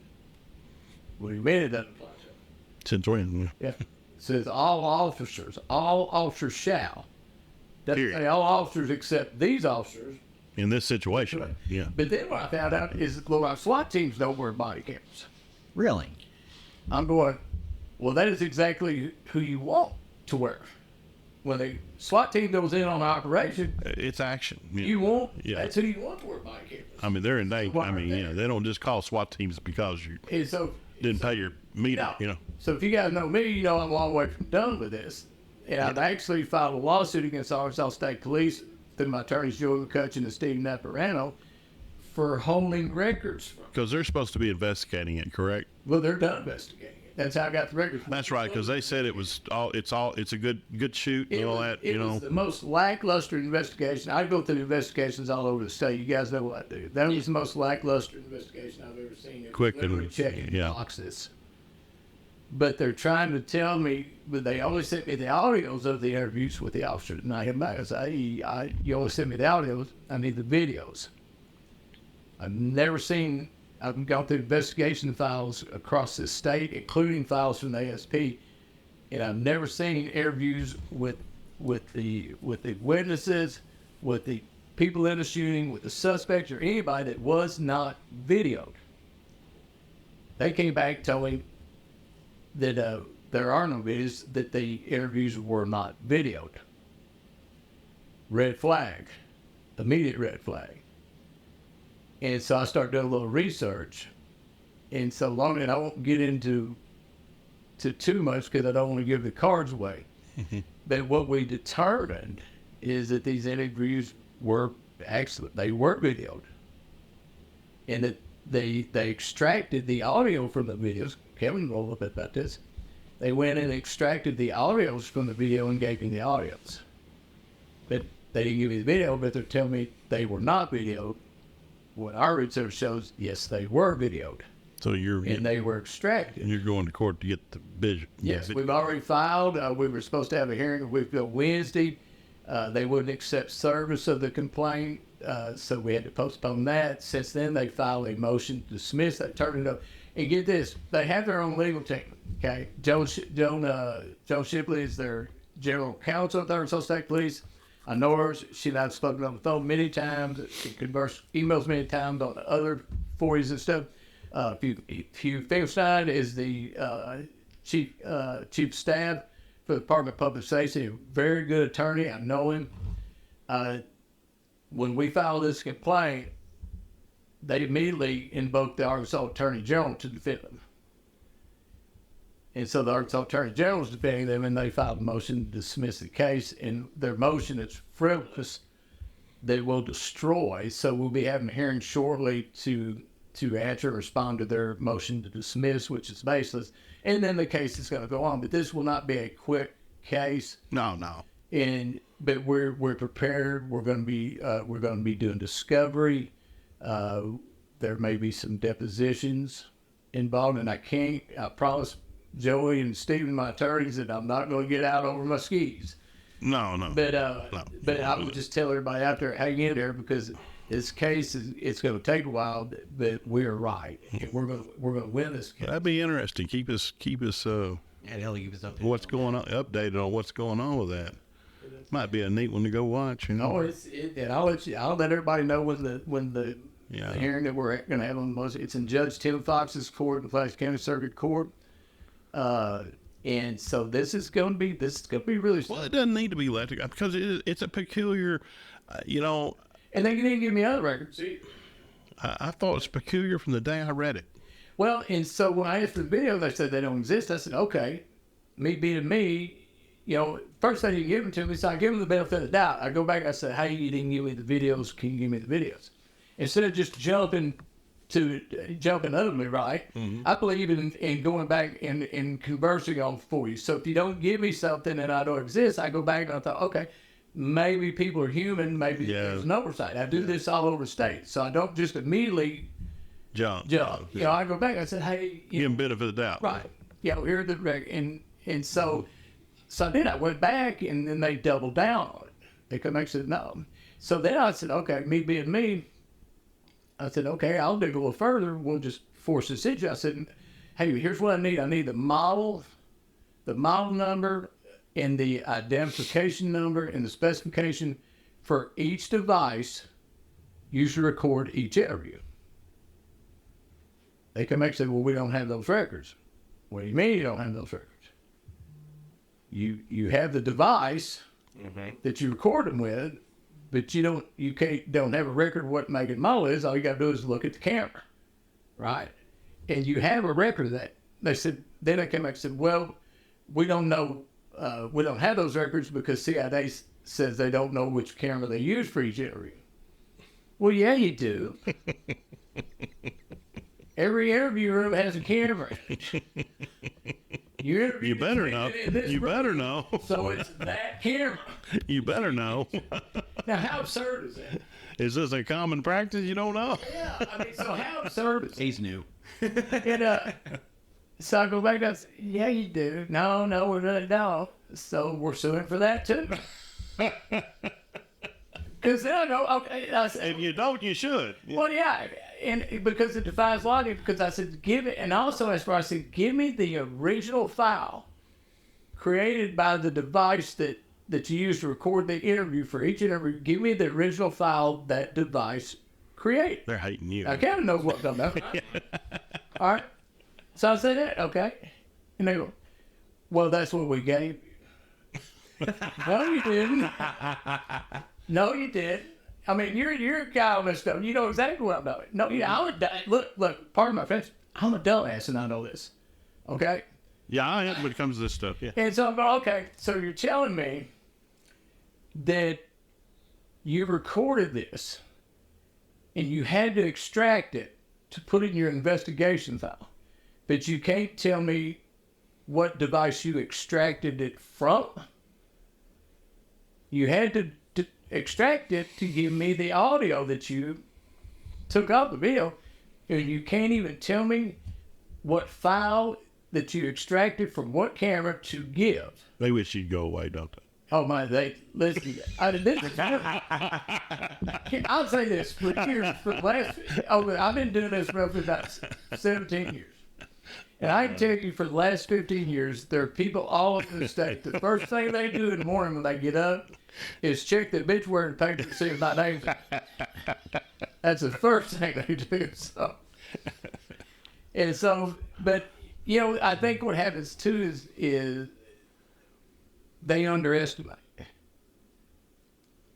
What do you mean it doesn't apply to them? Since when? Yeah. It says all officers shall. Doesn't Period. say all officers except these officers. In this situation. Yeah. But then what I found out is that Little Rock SWAT teams don't wear body cameras. Really? I'm going, well, that is exactly who you want to wear. When the SWAT team goes in on an operation, It's action. Yeah. you want, Yeah. that's who you want to wear body cameras. I mean, they're in danger. Why I mean, are you know, they don't just call SWAT teams because you And so, didn't pay your meter, no. you know. So if you guys know me, you know I'm a long way from done with this. And I've actually filed a lawsuit against Arkansas State Police through my attorneys Joe McCutcheon and Steve Naparano for holding records. Because they're supposed to be investigating it, correct? Well, they're done investigating it. That's how I got the records. That's right, because they said it was it's a good shoot and all that, It you know. was the most lackluster investigation. I go through investigations all over the state. You guys know what I do. That was the most lackluster investigation I've ever seen. It Quick was literally and- checking yeah. boxes. But they're trying to tell me, but they only sent me the audios of the interviews with the officer. And I came back and said, hey, you only sent me the audios. I need the videos. I've gone through investigation files across the state, including files from the ASP, and I've never seen interviews with the witnesses, with the people in the shooting, with the suspects, or anybody that was not videoed. They came back and told me that there are no videos, that the interviews were not videoed. Red flag, immediate red flag. And so I started doing a little research. And so long, and I won't get into too much because I don't want to give the cards away. But what we determined is that these interviews were they were videoed. And that they extracted the audio from the videos. Kevin will a little bit about this. They went and extracted the audios from the video and gave me the audios. But they didn't give me the video, but they're telling me they were not videoed. What our research shows, yes, they were videoed. So And they were extracted. you're going to court to get the vision. Yes, we've already filed. We were supposed to have a hearing Wednesday. They wouldn't accept service of the complaint, so we had to postpone that. Since then, they filed a motion to dismiss. They turned it up. And get this, they have their own legal team. Okay, Joan Shipley is their general counsel at the Arkansas State Police. I know her. She and I have spoken on the phone many times. She conversed, emails many times on the other 40s and stuff. Hugh Finkelstein is the chief of staff for the Department of Public Safety. A very good attorney. I know him. When we filed this complaint, they immediately invoked the Arkansas Attorney General to defend them. And so the Arkansas Attorney General was defending them, and they filed a motion to dismiss the case. And their motion is frivolous. They will destroy. So we'll be having a hearing shortly to answer and respond to their motion to dismiss, which is baseless. And then the case is going to go on. But this will not be a quick case. No. But we're prepared. We're going to be doing discovery. There may be some depositions involved, and I promise Joey and Stephen, my attorneys, that I'm not going to get out over my skis. No. But I would just tell everybody out there, hang in there, because this case is, it's going to take a while, but we're right. And we're going to win this case. That'd be interesting. Keep us Yeah, hell, you was up there. what's going on, updated on what's going on with that. Might be a neat one to go watch. You know. Oh, and I'll let everybody know when the Yeah. hearing that we're going to have on most. It's in Judge Tim Fox's court, in Flash County Circuit Court. And so this is going to be really. Well, it doesn't need to be electric because it's a peculiar, And they didn't give me other records. I thought it's peculiar from the day I read it. Well, and so when I asked for the video, they said they don't exist. I said, okay, me being me, first they didn't give them to me, so I give them the benefit of the doubt. I go back, I said, hey, you didn't give me the videos. Can you give me the videos? Instead of just jumping over me, right? Mm-hmm. I believe in going back and conversing on for you. So if you don't give me something and I don't exist, I go back and I thought, okay, maybe people are human. Maybe there's an oversight. I do this all over the state. So I don't just immediately jump. Yeah. I go back. I said, hey, give them benefit of the doubt. Right. Yeah, here's the record. And so then I went back and then they doubled down on it. They come back and said, no. So then I said, okay, me being me, I said, okay, I'll dig a little further. We'll just force this issue. I said, hey, here's what I need. I need the model number, and the identification number and the specification for each device used to record each interview. They come back and say, well, we don't have those records. What do you mean you don't have those records? You have the device that you record them with, but you don't have a record of what make and model is. All you got to do is look at the camera, right? And you have a record of that. They said, then they came back and said, well, we don't know, we don't have those records because CIA says they don't know which camera they use for each interview. Well, yeah, you do. Every interview room has a camera. You better know. You better know. So it's that camera. You better know. Now, how absurd is that? Is this a common practice? You don't know. Yeah, I mean, so how absurd is that? He's new. And so I go back and I say, yeah, you do. No, we really don't. So we're suing for that too. Because then I go, okay. I said, If you don't, you should. well, yeah, and because it defies logic. Because I said, give it, and also as far as I said, give me the original file created by the device that you used to record the interview for each interview. Give me the original file that device created. They're hating you. I kind of know what I'm talking about. All right. So I said that, okay. And they go, well, that's what we gave you. No, you didn't. No, you did. I mean, you're a guy on this stuff. You know exactly what I'm doing. No, look, pardon my French. I'm a dumbass and I know this. Okay? Yeah, I am when it comes to this stuff. Yeah. And so I'm going, okay, so you're telling me that you recorded this and you had to extract it to put in your investigation file, but you can't tell me what device you extracted it from? You had to extract it to give me the audio that you took off the video, and you can't even tell me what file that you extracted from what camera to give. They wish you'd go away, don't they? Oh my, listen. I'll say this for years, I've been doing this for about 17 years. And I can tell you for the last 15 years, there are people all over the state. The first thing they do in the morning when they get up is check the obituary paper to see if my name's on it. That's the first thing they do. But I think what happens too is they underestimate.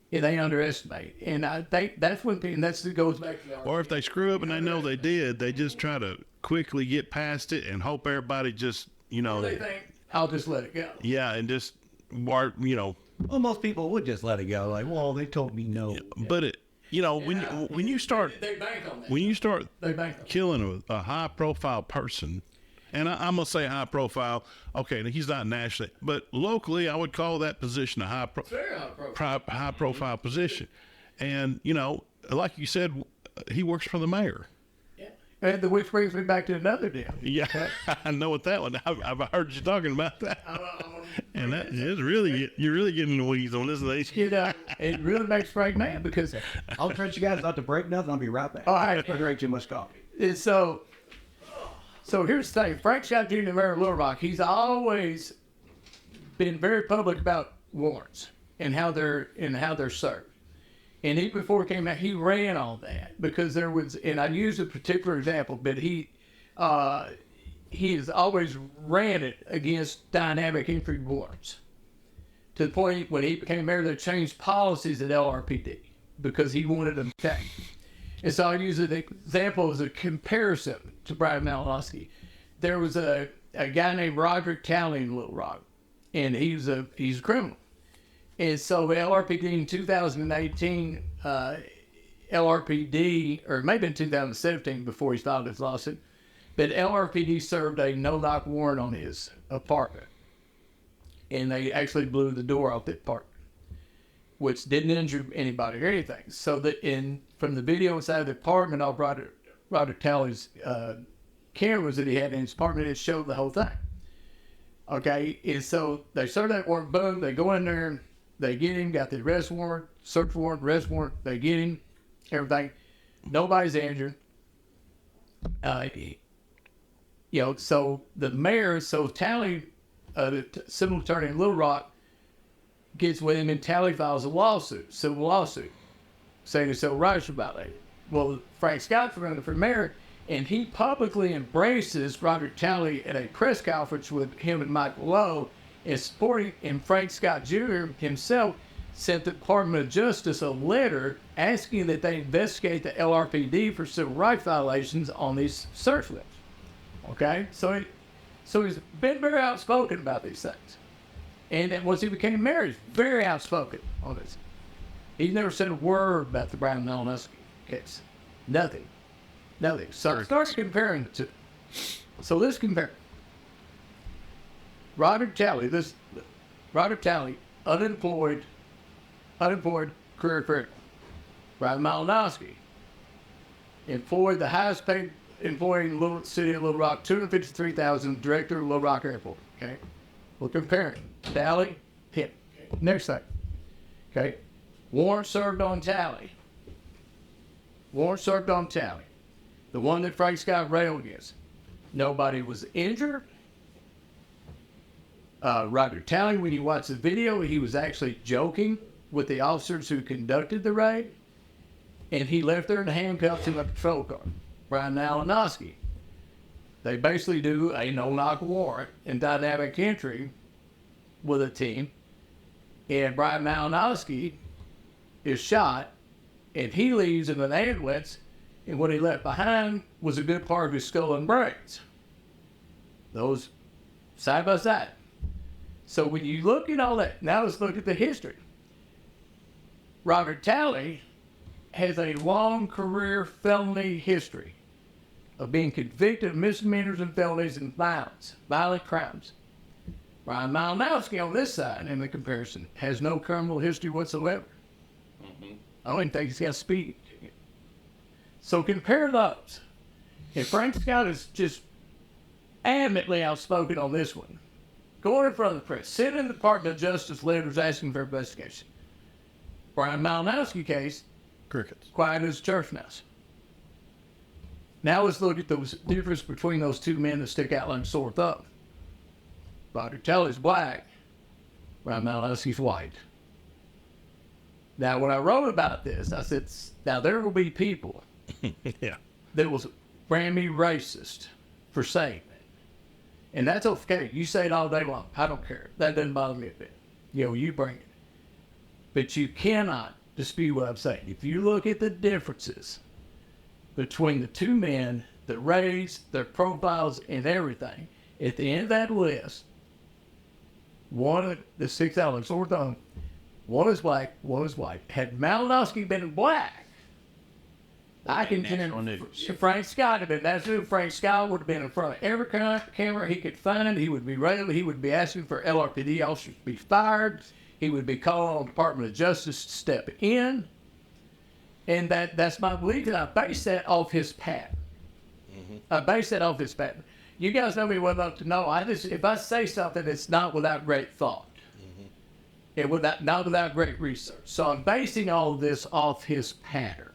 Yeah, they underestimate, and I think that's what goes back to. Or if they screw up and they know they did, they just try to quickly get past it and hope everybody just They think I'll just let it go. Yeah, and just Well, most people would just let it go. Like, well, they told me no. Yeah, but when you start they bank on that. when you start They bank on killing a high profile person, and I'm gonna say high profile. Okay, he's not nationally, but locally, I would call that position a high profile position. And like you said, he works for the mayor. Yeah, and which brings me back to another deal. Yeah, I know what that one. I've heard you talking about that. And that is really, you're really getting the weeds on this nation. You know, it really makes Frank mad because, I'll trust you guys not to break nothing. I'll be right back. all right, I drink too much coffee. and so here's the thing. Frank Scott Jr. Mayor of Little Rock, he's always been very public about warrants and how they're served. And he, before he came out, he ran on that because there was, and I use a particular example, but he has always ran it against dynamic entry warrants. To the point when he became mayor, they changed policies at LRPD because he wanted them changed. And so I use an example as a comparison to Bryan Malinowski. There was a guy named Roderick Talley in Little Rock, and he's a criminal. And so LRPD in 2018, LRPD, or maybe in 2017 before he filed his lawsuit, but LRPD served a no-knock warrant on his apartment. And they actually blew the door off the apartment, which didn't injure anybody or anything. So from the video inside of the apartment, off Roderick Talley's cameras that he had in his apartment, it showed the whole thing. Okay, and so they serve that warrant, boom, they go in there, they get him, got the arrest warrant, search warrant, arrest warrant, they get him, everything. Nobody's injured. So the mayor, Talley, the civil attorney in Little Rock, gets with him, and Talley files a civil lawsuit, saying it's civil rights violated. Well, Frank Scott's running for mayor, and he publicly embraces Roderick Talley at a press conference with him and Michael Lowe, and supporting, and Frank Scott Jr. himself sent the Department of Justice a letter asking that they investigate the LRPD for civil rights violations on these search lists. Okay, so he's been very outspoken about these things. And then once he became mayor, he's very outspoken on this. He's never said a word about the Bryan Malinowski case. Nothing. So start comparing the two. So let's compare. Roderick Talley, unemployed career criminal. Bryan Malinowski, employed, the highest paid employee in the city of Little Rock, $253,000, director of Little Rock Airport. Okay, we're comparing Talley, him. Okay. Next thing. Okay, warrant served on Talley. The one that Frank Scott railed against. Nobody was injured. Roderick Talley, when you watch the video, he was actually joking with the officers who conducted the raid, and he left there in handcuffs in a patrol car. Bryan Malinowski, they basically do a no-knock warrant and dynamic entry with a team, and Bryan Malinowski is shot, and he leaves in an ambulance, and what he left behind was a good part of his skull and brains. Those side by side. So when you look at all that, now let's look at the history. Roderick Talley has a long career felony history of being convicted of misdemeanors and felonies and violent crimes. Bryan Malinowski on this side, in the comparison, has no criminal history whatsoever. I don't even think he's got speed. So compare those. And Frank Scott is just adamantly outspoken on this one. Going in front of the press, sending the Department of Justice letters asking for investigation. Bryan Malinowski case, Crickets. quiet as a church mouse. Now let's look at the difference between those two men that stick out like a sore thumb. Roderick Talley's black, Bryan Malinowski's white. Now when I wrote about this, I said, now there will be people Yeah. that will brand me racist for saying that. And that's okay. You say it all day long. I don't care. That doesn't bother me a bit. You bring it. But you cannot dispute what I'm saying. If you look at the differences between the two men, the race, their profiles, and everything, at the end of that list, one of the $6 sore thumb, one is black, one is white. Had Malinowski been black, I contend Frank Scott had been. That's who Frank Scott would have been in front of every camera he could find. He would be ready. He would be asking for LRPD officers to be fired. He would be calling on the Department of Justice to step in. And that's my belief, and I base that off his pattern. I base that off his pattern. You guys know me well enough to know. If I say something, it's not without great thought. It not without great research. So I'm basing all of this off his pattern.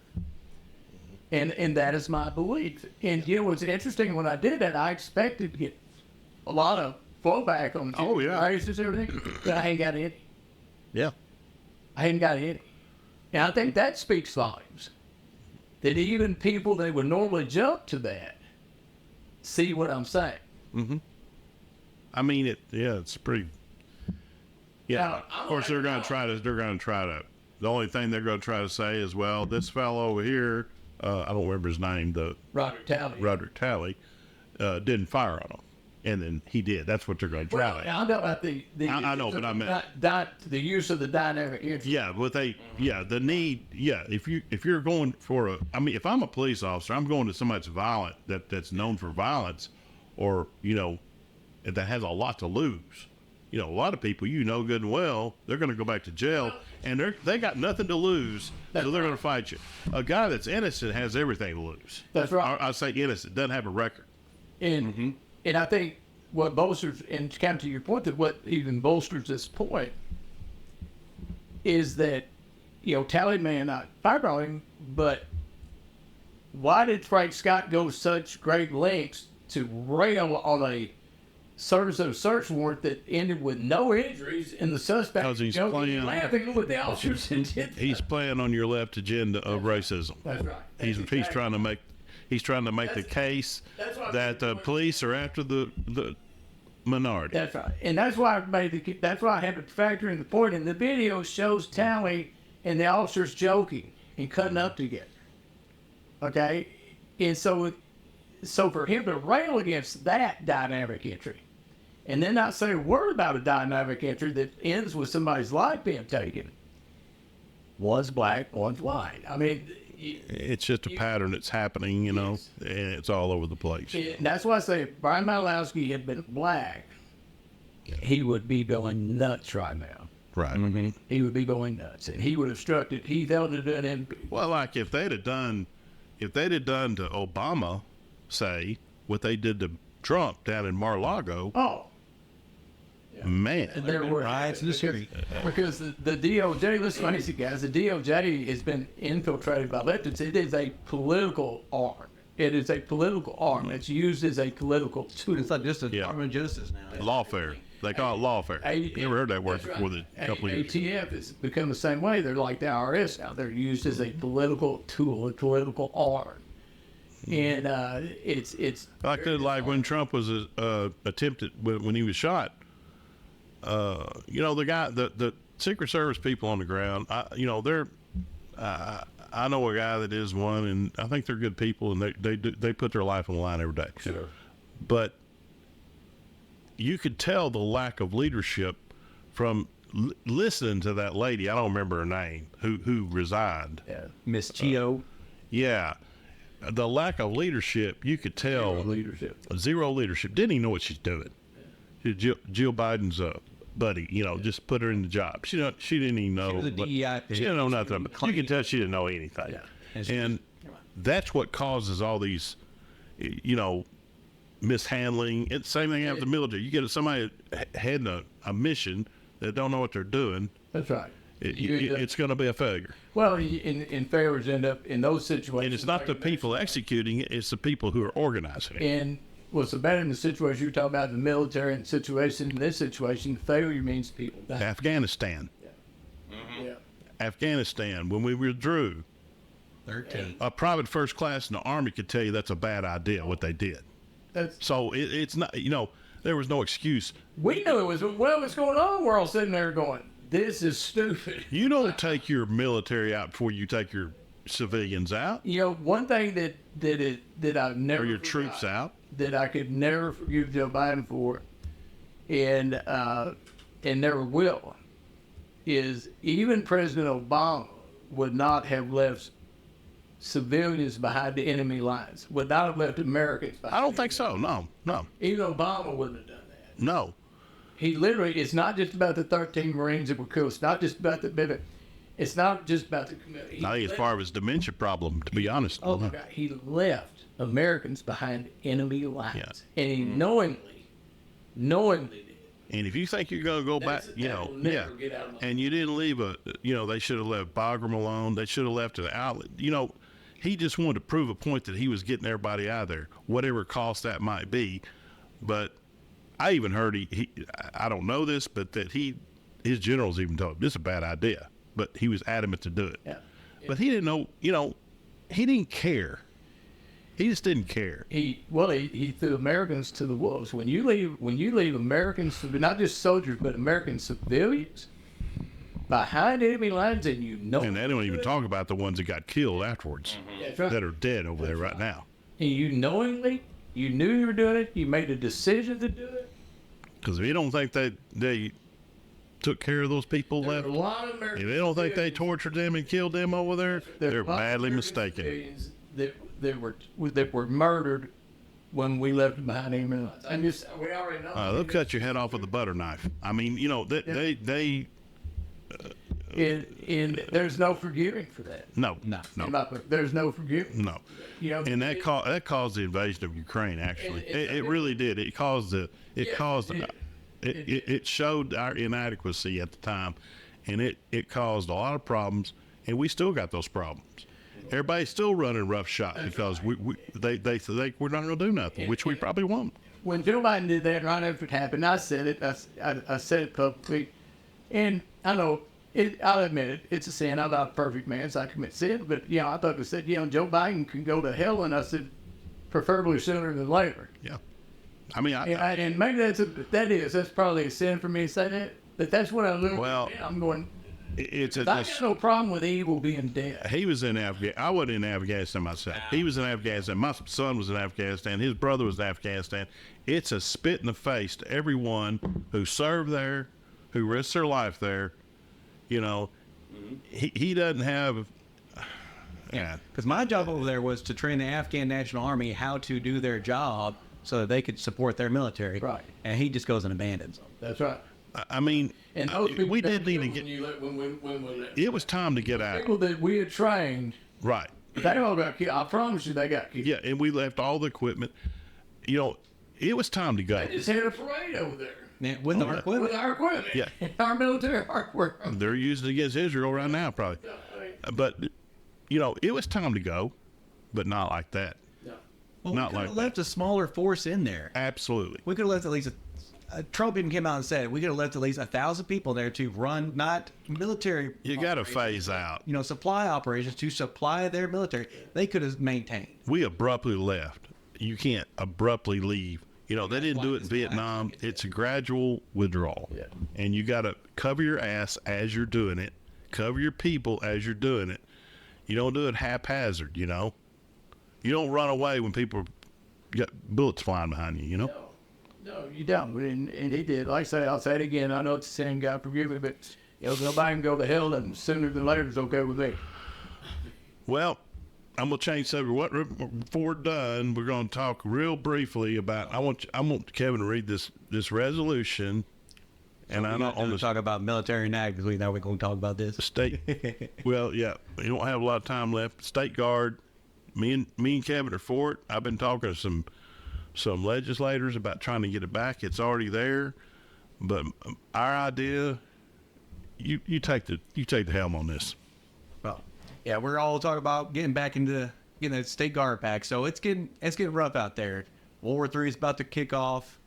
And that is my belief. And you know what's interesting, when I did that, I expected to get a lot of flowback on prices and everything, but I ain't got any. Yeah. I ain't got any. And I think that speaks volumes. That even people that would normally jump to that see what I'm saying. Mm-hmm. I mean, it's pretty. Yeah, Now, of course they're going to try to. The only thing they're going to try to say is, well, this fellow over here, I don't remember his name, Roderick Talley, didn't fire on him, and then he did. That's what they're going to try. I know about I know, but I meant the use of the dynamic entry. Yeah, but the need. Yeah, if you're going for if I'm a police officer, I'm going to somebody that's violent, that's known for violence, or that has a lot to lose. A lot of people, good and well, they're going to go back to jail, and they got nothing to lose, so they're going to fight you. A guy that's innocent has everything to lose. That's right. I say innocent, doesn't have a record. And I think what bolsters, and to come to your point, that what even bolsters this point is that, Talley may not fire on him, but why did Frank Scott go such great lengths to rail on a service of a search warrant that ended with no injuries in the suspect? Because he's playing, laughing with the officers and did that. He's playing on your left agenda of racism. That's right. He's trying to make the case that the police are after the minority. That's right, and that's why I had to factor in the point. And the video shows Talley and the officers joking and cutting up together. Okay, and so for him to rail against that dynamic entry, and then not say a word about a dynamic entry that ends with somebody's life being taken. One's black, one's white. I mean, it's just a pattern that's happening, and it's all over the place. And that's why I say if Bryan Malinowski had been black, he would be going nuts right now. Right. Mm-hmm. He would be going nuts, and he would have struck it. He held it in. Well, like if they'd have done to Obama, say what they did to Trump down in Mar-a-Lago. Oh. Man, And there were riots in the city. Because the DOJ, let's face it, guys, the DOJ has been infiltrated by leftists. It is a political arm. It is a political arm. It's used as a political tool. It's not just a Department of Justice now. lawfare. They call it lawfare. Never heard that word before a couple of years. ATF has become the same way. They're like the IRS now. They're used as a political tool, a political arm. And it's like when Trump was attempted when he was shot. The Secret Service people on the ground. I know a guy that is one, and I think they're good people, and they put their life on the line every day. Sure. But you could tell the lack of leadership from listening to that lady. I don't remember her name. Who resigned? Yeah. Miss Chio. Yeah. The lack of leadership, you could tell. Zero leadership. Didn't even know what she's doing. Jill Biden's buddy, just put her in the job. She didn't even know. She was a DEI. She didn't know nothing. You can tell she didn't know anything. Yeah. And that's what causes all these, mishandling. It's the same thing happens in the military. You get somebody heading a mission that don't know what they're doing. That's right. It's going to be a failure. Well, and failures end up in those situations. And it's not the people executing it; it's the people who are organizing it. And what's so bad in the situation you're talking about, the military and situation, in this situation, failure means people die. Afghanistan. Yeah. Afghanistan, when we withdrew, 13. a private first class in the Army could tell you that's a bad idea, what they did. So it's not, there was no excuse. We knew it was, what's going on? We're all sitting there going, this is stupid. You don't take your military out before you take your civilians out. One thing that I've never or your troops out. That I could never forgive Joe Biden for, and never will, is even President Obama would not have left civilians behind the enemy lines, would not have left Americans behind. I don't think so. No. Even Obama wouldn't have done that. No. He literally, it's not just about the 13 Marines that were killed. It's not just about the, It's not just about the community. I think as far as dementia problem, to be honest. Oh my God, he left Americans behind enemy lines, Yeah. and he knowingly did. And if you think you're going to go back, That will never get out of my and you didn't leave they should have left Bagram alone. They should have left an outlet. He just wanted to prove a point that he was getting everybody out of there, whatever cost that might be. But I even heard I don't know this, but that his generals even told him this is a bad idea, but he was adamant to do it. Yeah. But he didn't know, he didn't care. He just didn't care. He threw Americans to the wolves. When you leave Americans, not just soldiers, but American civilians behind enemy lines, and And they don't even talk about the ones that got killed afterwards, That's right. that are dead over there right now. And you knowingly, you knew you were doing it. You made a decision to do it. Because if you don't think they took care of those people There left, were a lot of American if they don't think they civilians- tortured them and killed them over there, there they're were a lot of badly American mistaken. civilians that were murdered when we left behind enemy lines. We already know. They'll cut your head off with a butter knife. I mean, they And there's no forgiving for that. no. There's no forgiving. No. And that caused the invasion of Ukraine. Actually, it really did. It showed our inadequacy at the time, and it caused a lot of problems. And we still got those problems. Everybody's still running roughshod because they think we're not going to do nothing, which we probably won't. When Joe Biden did that, right after it happened, I said it. I said it publicly, and I know I'll admit it. It's a sin. I'm not a perfect man, so I commit sin. But I thought I said, Joe Biden can go to hell, and I said, preferably sooner than later. Yeah, I mean, And maybe that's probably a sin for me to say that. But that's what I learned. Well, I'm going. I got no problem with evil being dead. He was in Afghanistan. I wasn't in Afghanistan myself. He was in Afghanistan. My son was in Afghanistan. His brother was in Afghanistan. It's a spit in the face to everyone who served there, who risked their life there. He doesn't have. Yeah, because my job over there was to train the Afghan National Army how to do their job so that they could support their military. Right. And he just goes and abandons them. That's right. I mean, And those people we did need to when get. we left. It was time to get out. People that we had trained, Right. they all got killed. I promise you, they got killed. Yeah, and we left all the equipment. It was time to go. They just had a parade over there Yeah, with our equipment. with our equipment. Yeah. Our military hardware. They're using it against Israel right now, probably. But it was time to go, but not like that. Well, Not we could like have left a smaller force in there. Absolutely. We could have left at least Trump even came out and said we could have left at least 1,000 people there to run not military. You got to phase out. Supply operations to supply their military. They could have maintained. We abruptly left. You can't abruptly leave. They didn't do it in Vietnam. It's a gradual withdrawal. Yeah. And you got to cover your ass as you're doing it. Cover your people as you're doing it. You don't do it haphazard, You don't run away when people got bullets flying behind you, No, you don't. And he did. Like I say, I'll say it again. I know it's the same guy. Forgive me, but nobody can go to hell, and sooner than later is okay with me. Well, I'm gonna change subject. Before we're done, we're gonna talk real briefly about. I want Kevin to read this resolution, and I know on to the talk about military inadequacy. Now we're going to talk about this. state. Well, yeah, we don't have a lot of time left. State Guard. Me and Kevin are for it. I've been talking to some legislators about trying to get it back. It's already there, but our idea. You take the helm on this. Well, yeah, we're all talking about getting back into getting the state guard back. So it's getting rough out there. World War III is about to kick off,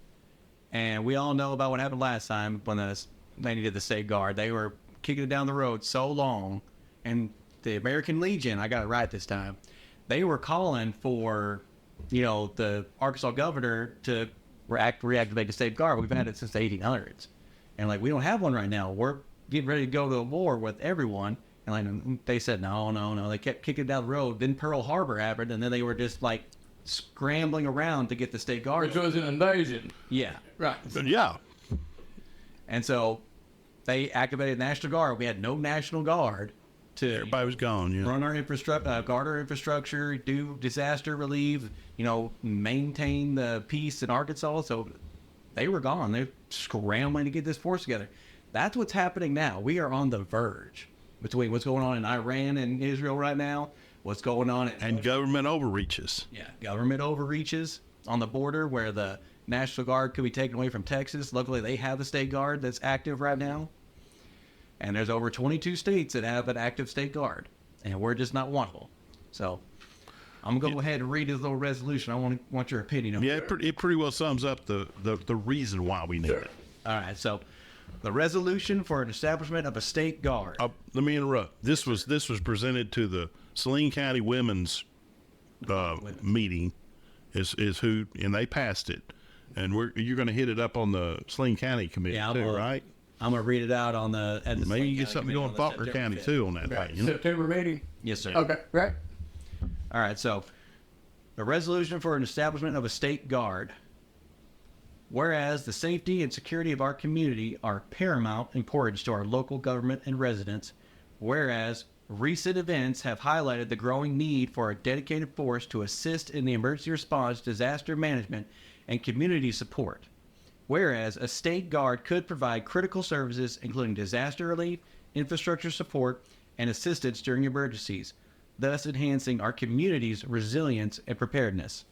and we all know about what happened last time when they needed the state guard. They were kicking it down the road so long, and the American Legion, I got it right this time, they were calling for, the Arkansas governor to reactivate the state guard. We've had it since the 1800s, and we don't have one right now. We're getting ready to go to war with everyone. And they said, no. They kept kicking it down the road. Then Pearl Harbor happened, and then they were just scrambling around to get the state guard. Which was an invasion. Yeah. Right. Yeah. And so they activated National Guard. We had no National Guard to Everybody was gone. run our infrastructure, guard our infrastructure, do disaster relief, maintain the peace in Arkansas. So they were gone. They're scrambling to get this force together. That's what's happening now. We are on the verge. between what's going on in Iran and Israel right now, what's going on And government overreaches. government overreaches on the border where the National Guard could be taken away from Texas. Luckily, they have the state guard that's active right now. And there's over 22 states that have an active state guard, and we're just not one of them. So I'm going to go ahead and read this little resolution. I want your opinion on it. Yeah, it pretty well sums up the reason why we need it. All right, so the resolution for an establishment of a state guard. Let me interrupt. This was presented to the Saline County Women's meeting, is who, and they passed it, and you're going to hit it up on the Saline County committee too, right? I'm going to read it out on the. At the Maybe you get something going in Faulkner County too on that Right. thing. You know? September meeting. Yes, sir. Okay, right. All right, so the resolution for an establishment of a state guard. Whereas the safety and security of our community are paramount importance to our local government and residents, whereas recent events have highlighted the growing need for a dedicated force to assist in the emergency response, disaster management, and community support. Whereas a state guard could provide critical services including disaster relief, infrastructure support, and assistance during emergencies, thus enhancing our community's resilience and preparedness.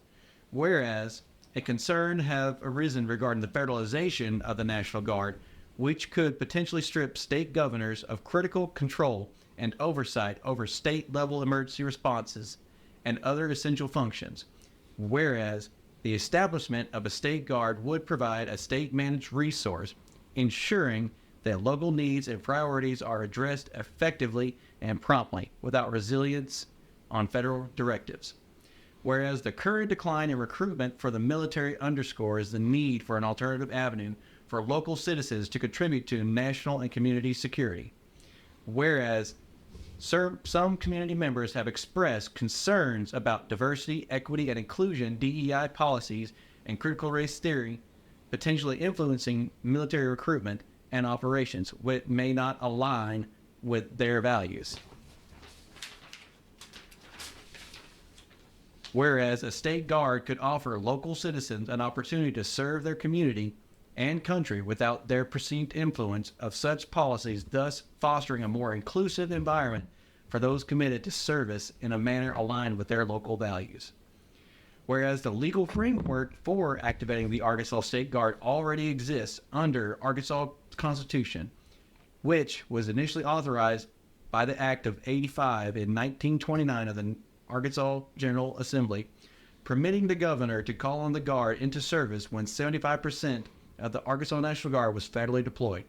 Whereas a concern have arisen regarding the federalization of the National Guard, which could potentially strip state governors of critical control and oversight over state-level emergency responses and other essential functions. Whereas the establishment of a state guard would provide a state-managed resource, ensuring that local needs and priorities are addressed effectively and promptly without resilience on federal directives. Whereas the current decline in recruitment for the military underscores the need for an alternative avenue for local citizens to contribute to national and community security. Whereas some community members have expressed concerns about diversity, equity, and inclusion DEI policies and critical race theory potentially influencing military recruitment and operations, which may not align with their values. Whereas a state guard could offer local citizens an opportunity to serve their community and country without their perceived influence of such policies, thus fostering a more inclusive environment for those committed to service in a manner aligned with their local values. Whereas the legal framework for activating the Arkansas State Guard already exists under Arkansas Constitution, which was initially authorized by the Act of 85 in 1929 of the Arkansas General Assembly, permitting the governor to call on the Guard into service when 75% of the Arkansas National Guard was federally deployed.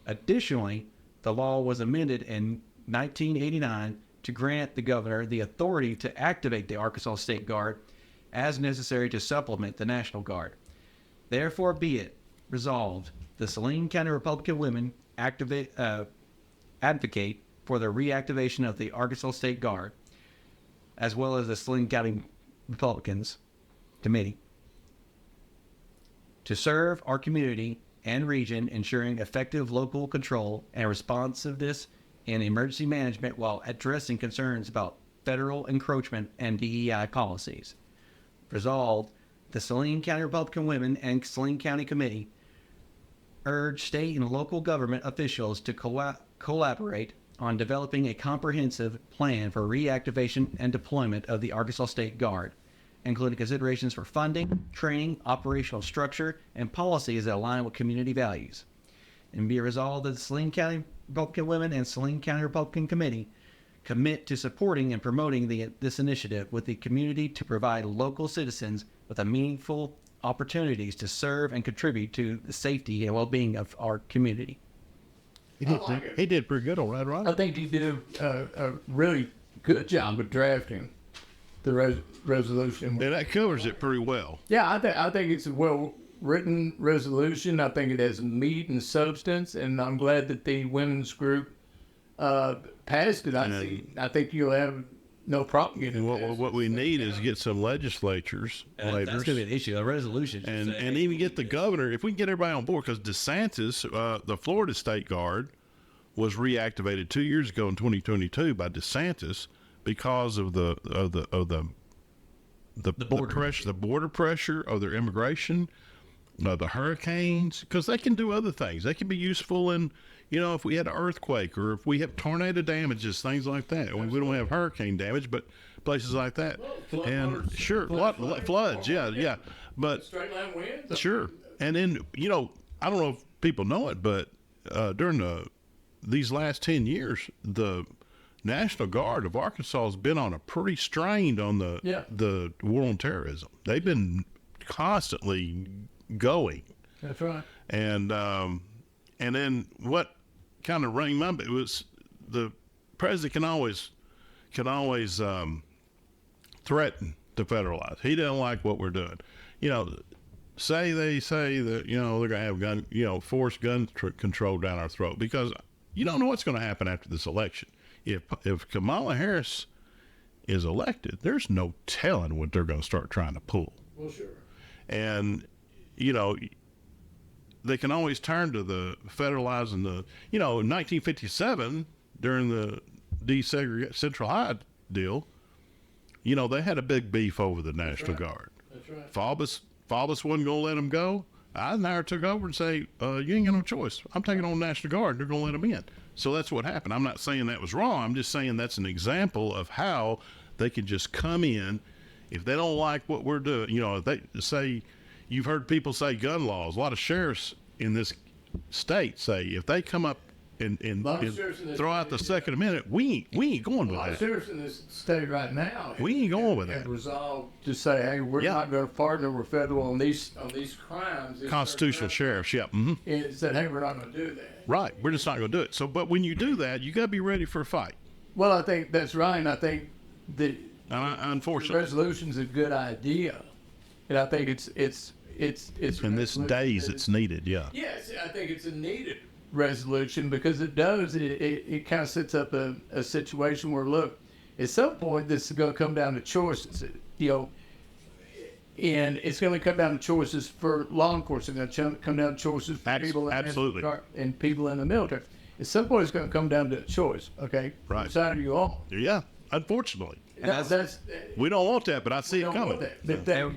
Additionally, the law was amended in 1989 to grant the governor the authority to activate the Arkansas State Guard as necessary to supplement the National Guard. Therefore be it resolved, the Saline County Republican women advocate for the reactivation of the Arkansas State Guard, as well as the Saline County Republicans Committee, to serve our community and region, ensuring effective local control and responsiveness in emergency management while addressing concerns about federal encroachment and DEI policies. Resolved, the Saline County Republican Women and Saline County Committee urge state and local government officials to collaborate on developing a comprehensive plan for reactivation and deployment of the Arkansas State Guard, including considerations for funding, training, operational structure, and policies that align with community values. And be resolved that the Saline County Republican Women and Saline County Republican Committee commit to supporting and promoting this initiative with the community to provide local citizens with a meaningful opportunities to serve and contribute to the safety and well-being of our community. He did pretty good on that, right? I think he did a really good job of drafting the resolution. And that covers it pretty well. Yeah, I think it's a well-written resolution. I think it has meat and substance, and I'm glad that the women's group passed it. I think you'll have no problem getting it. What we need is get some legislatures later. That's going to be an issue. A resolution. And even get the governor, if we can get everybody on board, because DeSantis, the Florida State Guard, was reactivated 2 years ago in 2022 by DeSantis because of the border pressure of their immigration, the hurricanes, because they can do other things. They can be useful in, if we had an earthquake or if we have tornado damages, things like that. We don't have hurricane damage, but places like that. And sure, floods, yeah. But Straight line winds. sure. And then, I don't know if people know it, but during these last 10 years, the National Guard of Arkansas has been on a pretty strained on the war on terrorism. They've been constantly going. That's right. And then what kind of rang my bell was the president can always threaten to federalize. He doesn't like what we're doing. They say that they're gonna have force gun control down our throat, because you don't know what's going to happen after this election. If Kamala Harris is elected, there's no telling what they're going to start trying to pull. Well, sure. And they can always turn to the federalizing the, in 1957 during the desegregate Central High deal, they had a big beef over the National Guard. That's right. Faubus wasn't going to let them go. Eisenhower took over and say, you ain't got no choice. I'm taking on the National Guard. They're going to let them in. So that's what happened. I'm not saying that was wrong. I'm just saying that's an example of how they can just come in if they don't like what we're doing. If they say, you've heard people say gun laws. A lot of sheriffs in this state say if they come up and throw out the Second Amendment, we ain't going with that. Sheriffs in this state right now, We ain't going with have that. resolved to say, hey, we're not going to partner with federal on these crimes. These Constitutional sheriffs, yeah. Mm-hmm. And said, hey, we're not going to do that. Right. We're just not going to do it. So, but when you do that, you got to be ready for a fight. Well, I think that's right. And I think the Unfortunately, resolution's a good idea, and I think it's in this days it's needed. Yeah. Yes, I think it's a needed resolution, because it kind of sets up a situation where, look, at some point this is going to come down to choices, and it's going to come down to choices for law enforcement. It's going to come down to choices for people absolutely. and people in the military. At some point, it's going to come down to a choice. Okay, Right. Which side are you on? Yeah. Unfortunately, That's we don't want that, but I see it don't coming. want that. But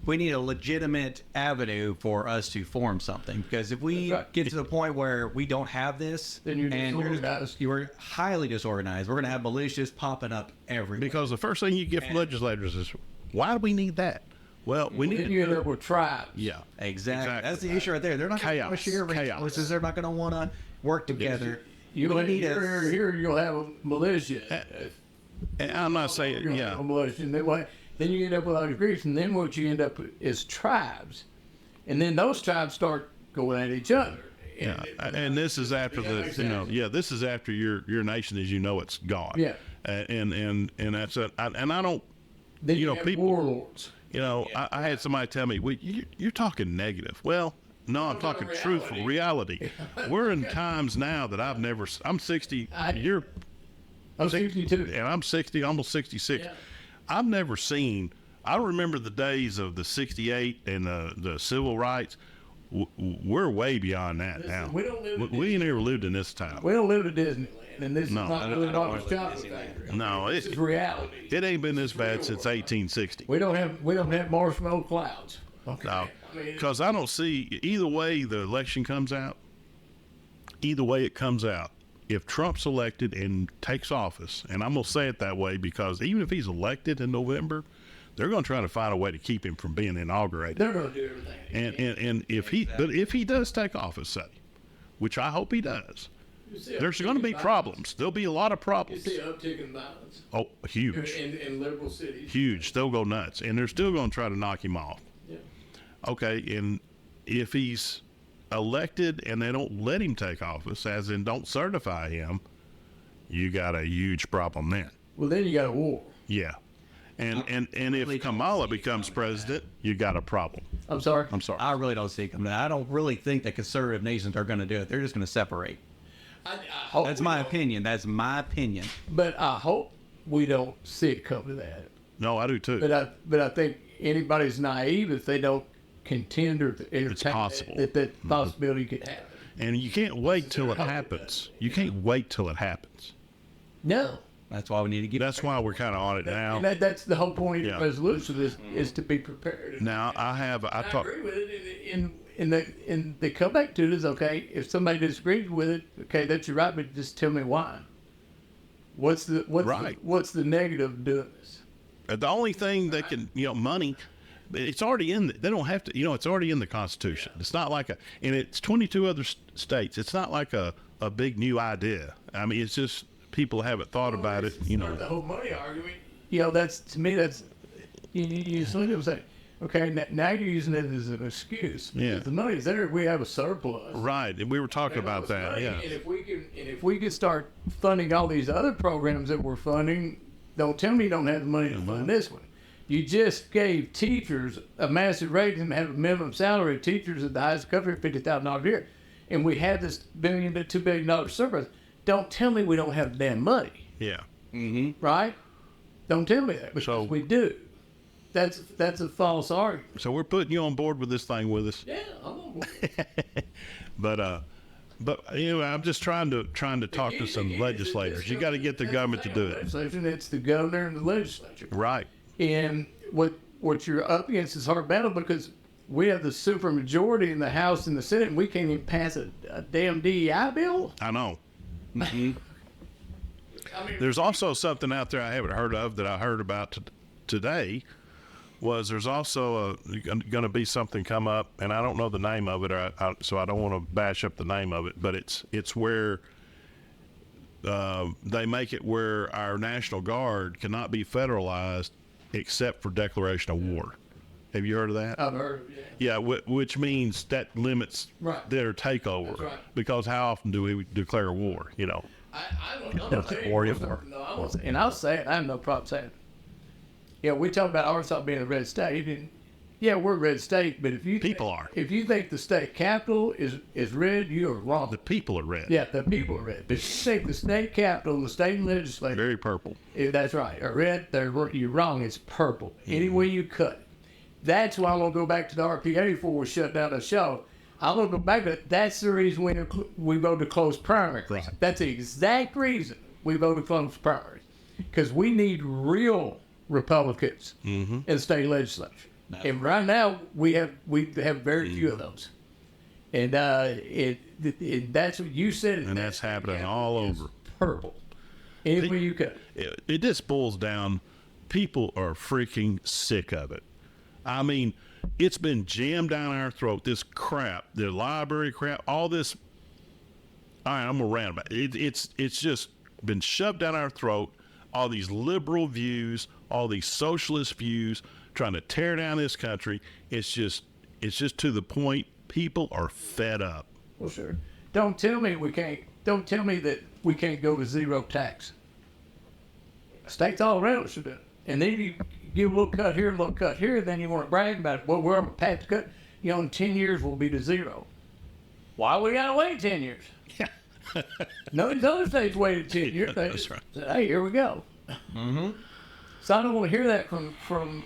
We need a legitimate avenue for us to form something, because if we That's right. get to the point where we don't have this, Then you're and disorganized. you're highly disorganized, we're going to have militias popping up everywhere. Because the first thing you get from legislators is, why do we need that? Well, we need then you end up with tribes. Yeah. Exactly. That's the issue right there. They're not going to Chaos. share resources. They're not going to want to work together. Here you'll have a militia. And I'm not saying, You'll have a militia. And then you end up with all these groups, and then what you end up with is tribes. And then those tribes start going at each other. Yeah. And this is after this is after your nation as you know it's gone. Yeah. And that's it. And I don't, Then you have people, warlords. I had somebody tell me, well, you're talking negative. Well, no, I'm talking truthful reality. We're in times now that I'm 60, I'm 62. and I'm 60, almost 66. Yeah. I've never seen, I remember the days of the 68 and the civil rights. We're way beyond that now. we don't live in We ain't ever lived in this time. We don't live at Disneyland, and this No. is not really not a chocolate factory. No, This is reality. it ain't been this bad since 1860. We don't have marshmallow clouds. Okay. No, I mean, because I don't see either way the election comes out. Either way it comes out, if Trump's elected and takes office, and I'm gonna say it that way because even if he's elected in November, they're gonna try to find a way to keep him from being inaugurated. they're going to do everything. And if he does take office, say, which I hope he does, You see there's uptick going to in be violence. problems. There'll be a lot of You problems. see an uptick in violence Oh, huge, in liberal cities. huge. They'll go nuts, and they're still going to try to knock him off. Yeah. Okay, and if he's elected and they don't let him take office, as in don't certify him, you got a huge problem then. Well, then you got a war. Yeah. And if Kamala becomes president, you got a problem. I'm sorry. I'm sorry. I really don't see it coming. I don't really think that conservative nations are going to do it. They're just going to separate. I hope That's we my don't. opinion. That's my opinion. But I hope we don't see it come to that. No, I do too. But I think anybody's naive if they don't contend or entertain possible. that possibility could happen. And you can't wait till it happens. You can't wait till it happens. No. That's why we need to get. That's why we're kind of on it now. And that's the whole point of Yeah. the resolution is to be prepared. Now I I talked. agree with it. In the comeback to it is okay. If somebody disagrees with it, okay, that's your right, but just tell me why. What's the negative of doing this? The only thing that can, money, it's already in. They don't have to. It's already in the Constitution. It's not like and it's 22 other states. It's not like a big new idea. I mean, it's just people haven't thought about it. The whole money argument. That's to me. That's you look and say, okay, now you're using it as an excuse. Yeah. If the money's there, we have a surplus. Right, and we were talking about that. Money, Yeah. And if we could start funding all these other programs that we're funding, don't tell me you don't have the money to fund this one. You just gave teachers a massive raise and have a minimum salary of teachers at the highest country of $50,000 a year, and we have this $1 billion to $2 billion surplus. Don't tell me we don't have the damn money, Yeah. right? Don't tell me that because So- we do. That's a false argument. So we're putting you on board with this thing with us. Yeah, I'm on board. But I'm just trying to talk to some legislators. You got to get the government to do it. Legislation, it's the governor and the legislature. Right. And what you're up against is hard battle because we have the super majority in the House and the Senate, and we can't even pass a damn DEI bill. I know. I mean, There's also something out there I haven't heard of that I heard about today. There's also going to be something come up, and I don't know the name of it, so I don't want to bash up the name of it. But it's where they make it where our National Guard cannot be federalized except for declaration of war. Have you heard of that? I've heard. Yeah, which means that limits Right. their takeover. That's right. Because how often do we declare war? I don't know. War. I'll say it. I have no problem saying it. Yeah, we talk about Arkansas being a red state, and yeah, we're a red state. But if you if you think the state capital is red, you are wrong. The people are red. Yeah, the people are red. But if you think the state capital, the state legislature, Very purple. that's right, are red, you're wrong. It's purple. Any way you cut it. That's why I'm gonna go back to the RPA before we shut down the show. I'm gonna go back to it. That's the reason we voted to close primaries. Right. That's the exact reason we voted to close primaries, because we need real Republicans in the state legislature. And right now we have very few of those. And that's what you said. And that's happening all over. Purple. Any way you cut it. It just boils down. People are freaking sick of it. I mean, it's been jammed down our throat. This crap, the library crap, all this. All right, I'm gonna rant about it. It's just been shoved down our throat. All these liberal views, all these socialist views, trying to tear down this country. It's just to the point. People are fed up. Well, sure. Don't tell me that we can't go to zero tax. States all around us should do it. And then you give a little cut here, a little cut here, then you want to brag about it. Well, we're on a path to cut. In 10 years we'll be to zero. Why we gotta wait 10 years? No, these other states waited 10 years. They That's right. said, hey, here we go. So I don't want to hear that from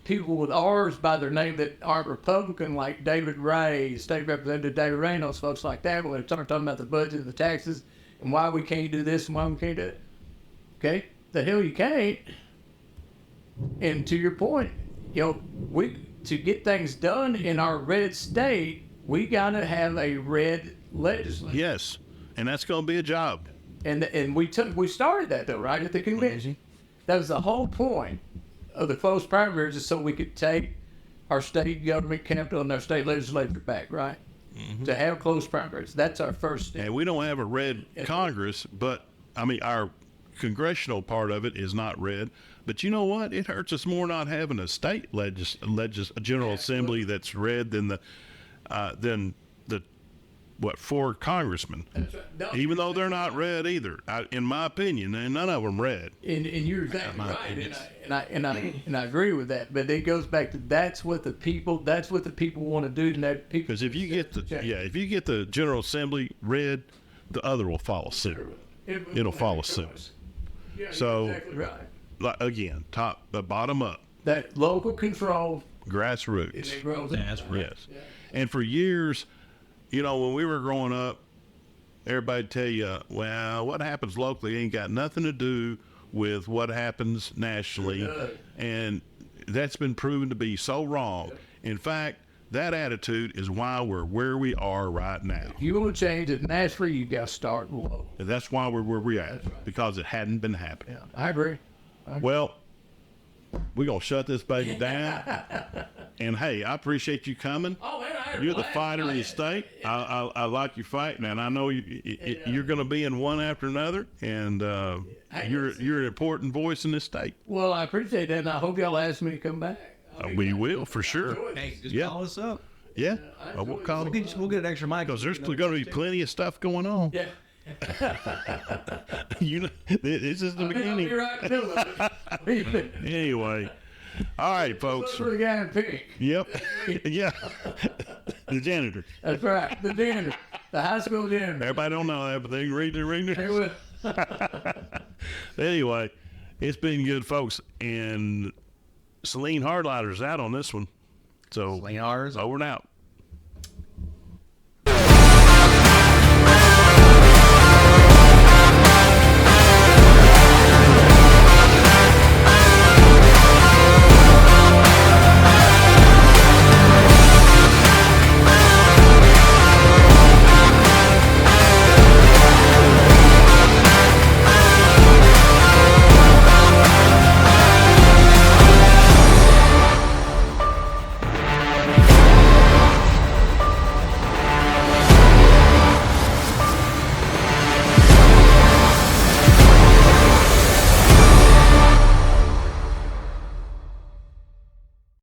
people with R's by their name that aren't Republican, like David Ray, State Representative David Ray, and those folks like that, when they start talking about the budget and the taxes and why we can't do this and why we can't do it. Okay? The hell you can't. And to your point, to get things done in our red state, we got to have a red legislature. Yes, and that's going to be a job. And we started that though, right, at the convention. That was the whole point of the closed primaries, is so we could take our state government capital and our state legislature back, right? To have closed primaries. That's our first step. And we don't have a red Congress, but I mean our congressional part of it is not red. But you know what? It hurts us more not having a state general assembly that's red than the 4 congressmen. That's right. No, Even though they're not red either, in my opinion, and none of them red. and you're exactly right, and I agree with that. But it goes back to that's what the people want to do, and that people. Because if you get the General Assembly red, the other will follow suit. It'll follow suit. Yeah, So- you're exactly right. Like, again, bottom up, That local control, and grassroots. it grows. That's right. Yes. And for years, when we were growing up, everybody tell you, well, what happens locally ain't got nothing to do with what happens nationally. And that's been proven to be so wrong. In fact, that attitude is why we're where we are right now. If you want to change it nationally, you got to start low. And that's why we're where we're at, because it hadn't been happening. Yeah, I agree. Well, we're going to shut this baby down. And hey, I appreciate you coming. Oh, man, You're the fighter of the state. I like your fighting, and I know you're going to be in one after another, and you're an important voice in this state. Well, I appreciate that, and I hope y'all ask me to come back. We will, for sure. Hey, just Yeah. call us up. Yeah, we'll call We'll them, get an extra mic. because there's going to be plenty of stuff going on. Yeah. You know, this is the I'll beginning. be right to it. Anyway, all right, folks. For the guy in pink. Yep. Yeah. The janitor. That's right. The janitor. The high school janitor. Everybody don't know that, but they can read it. Hey, well, Anyway, it's been good, folks. And Saline Hardliners out on this one. So Lane ours. over and out.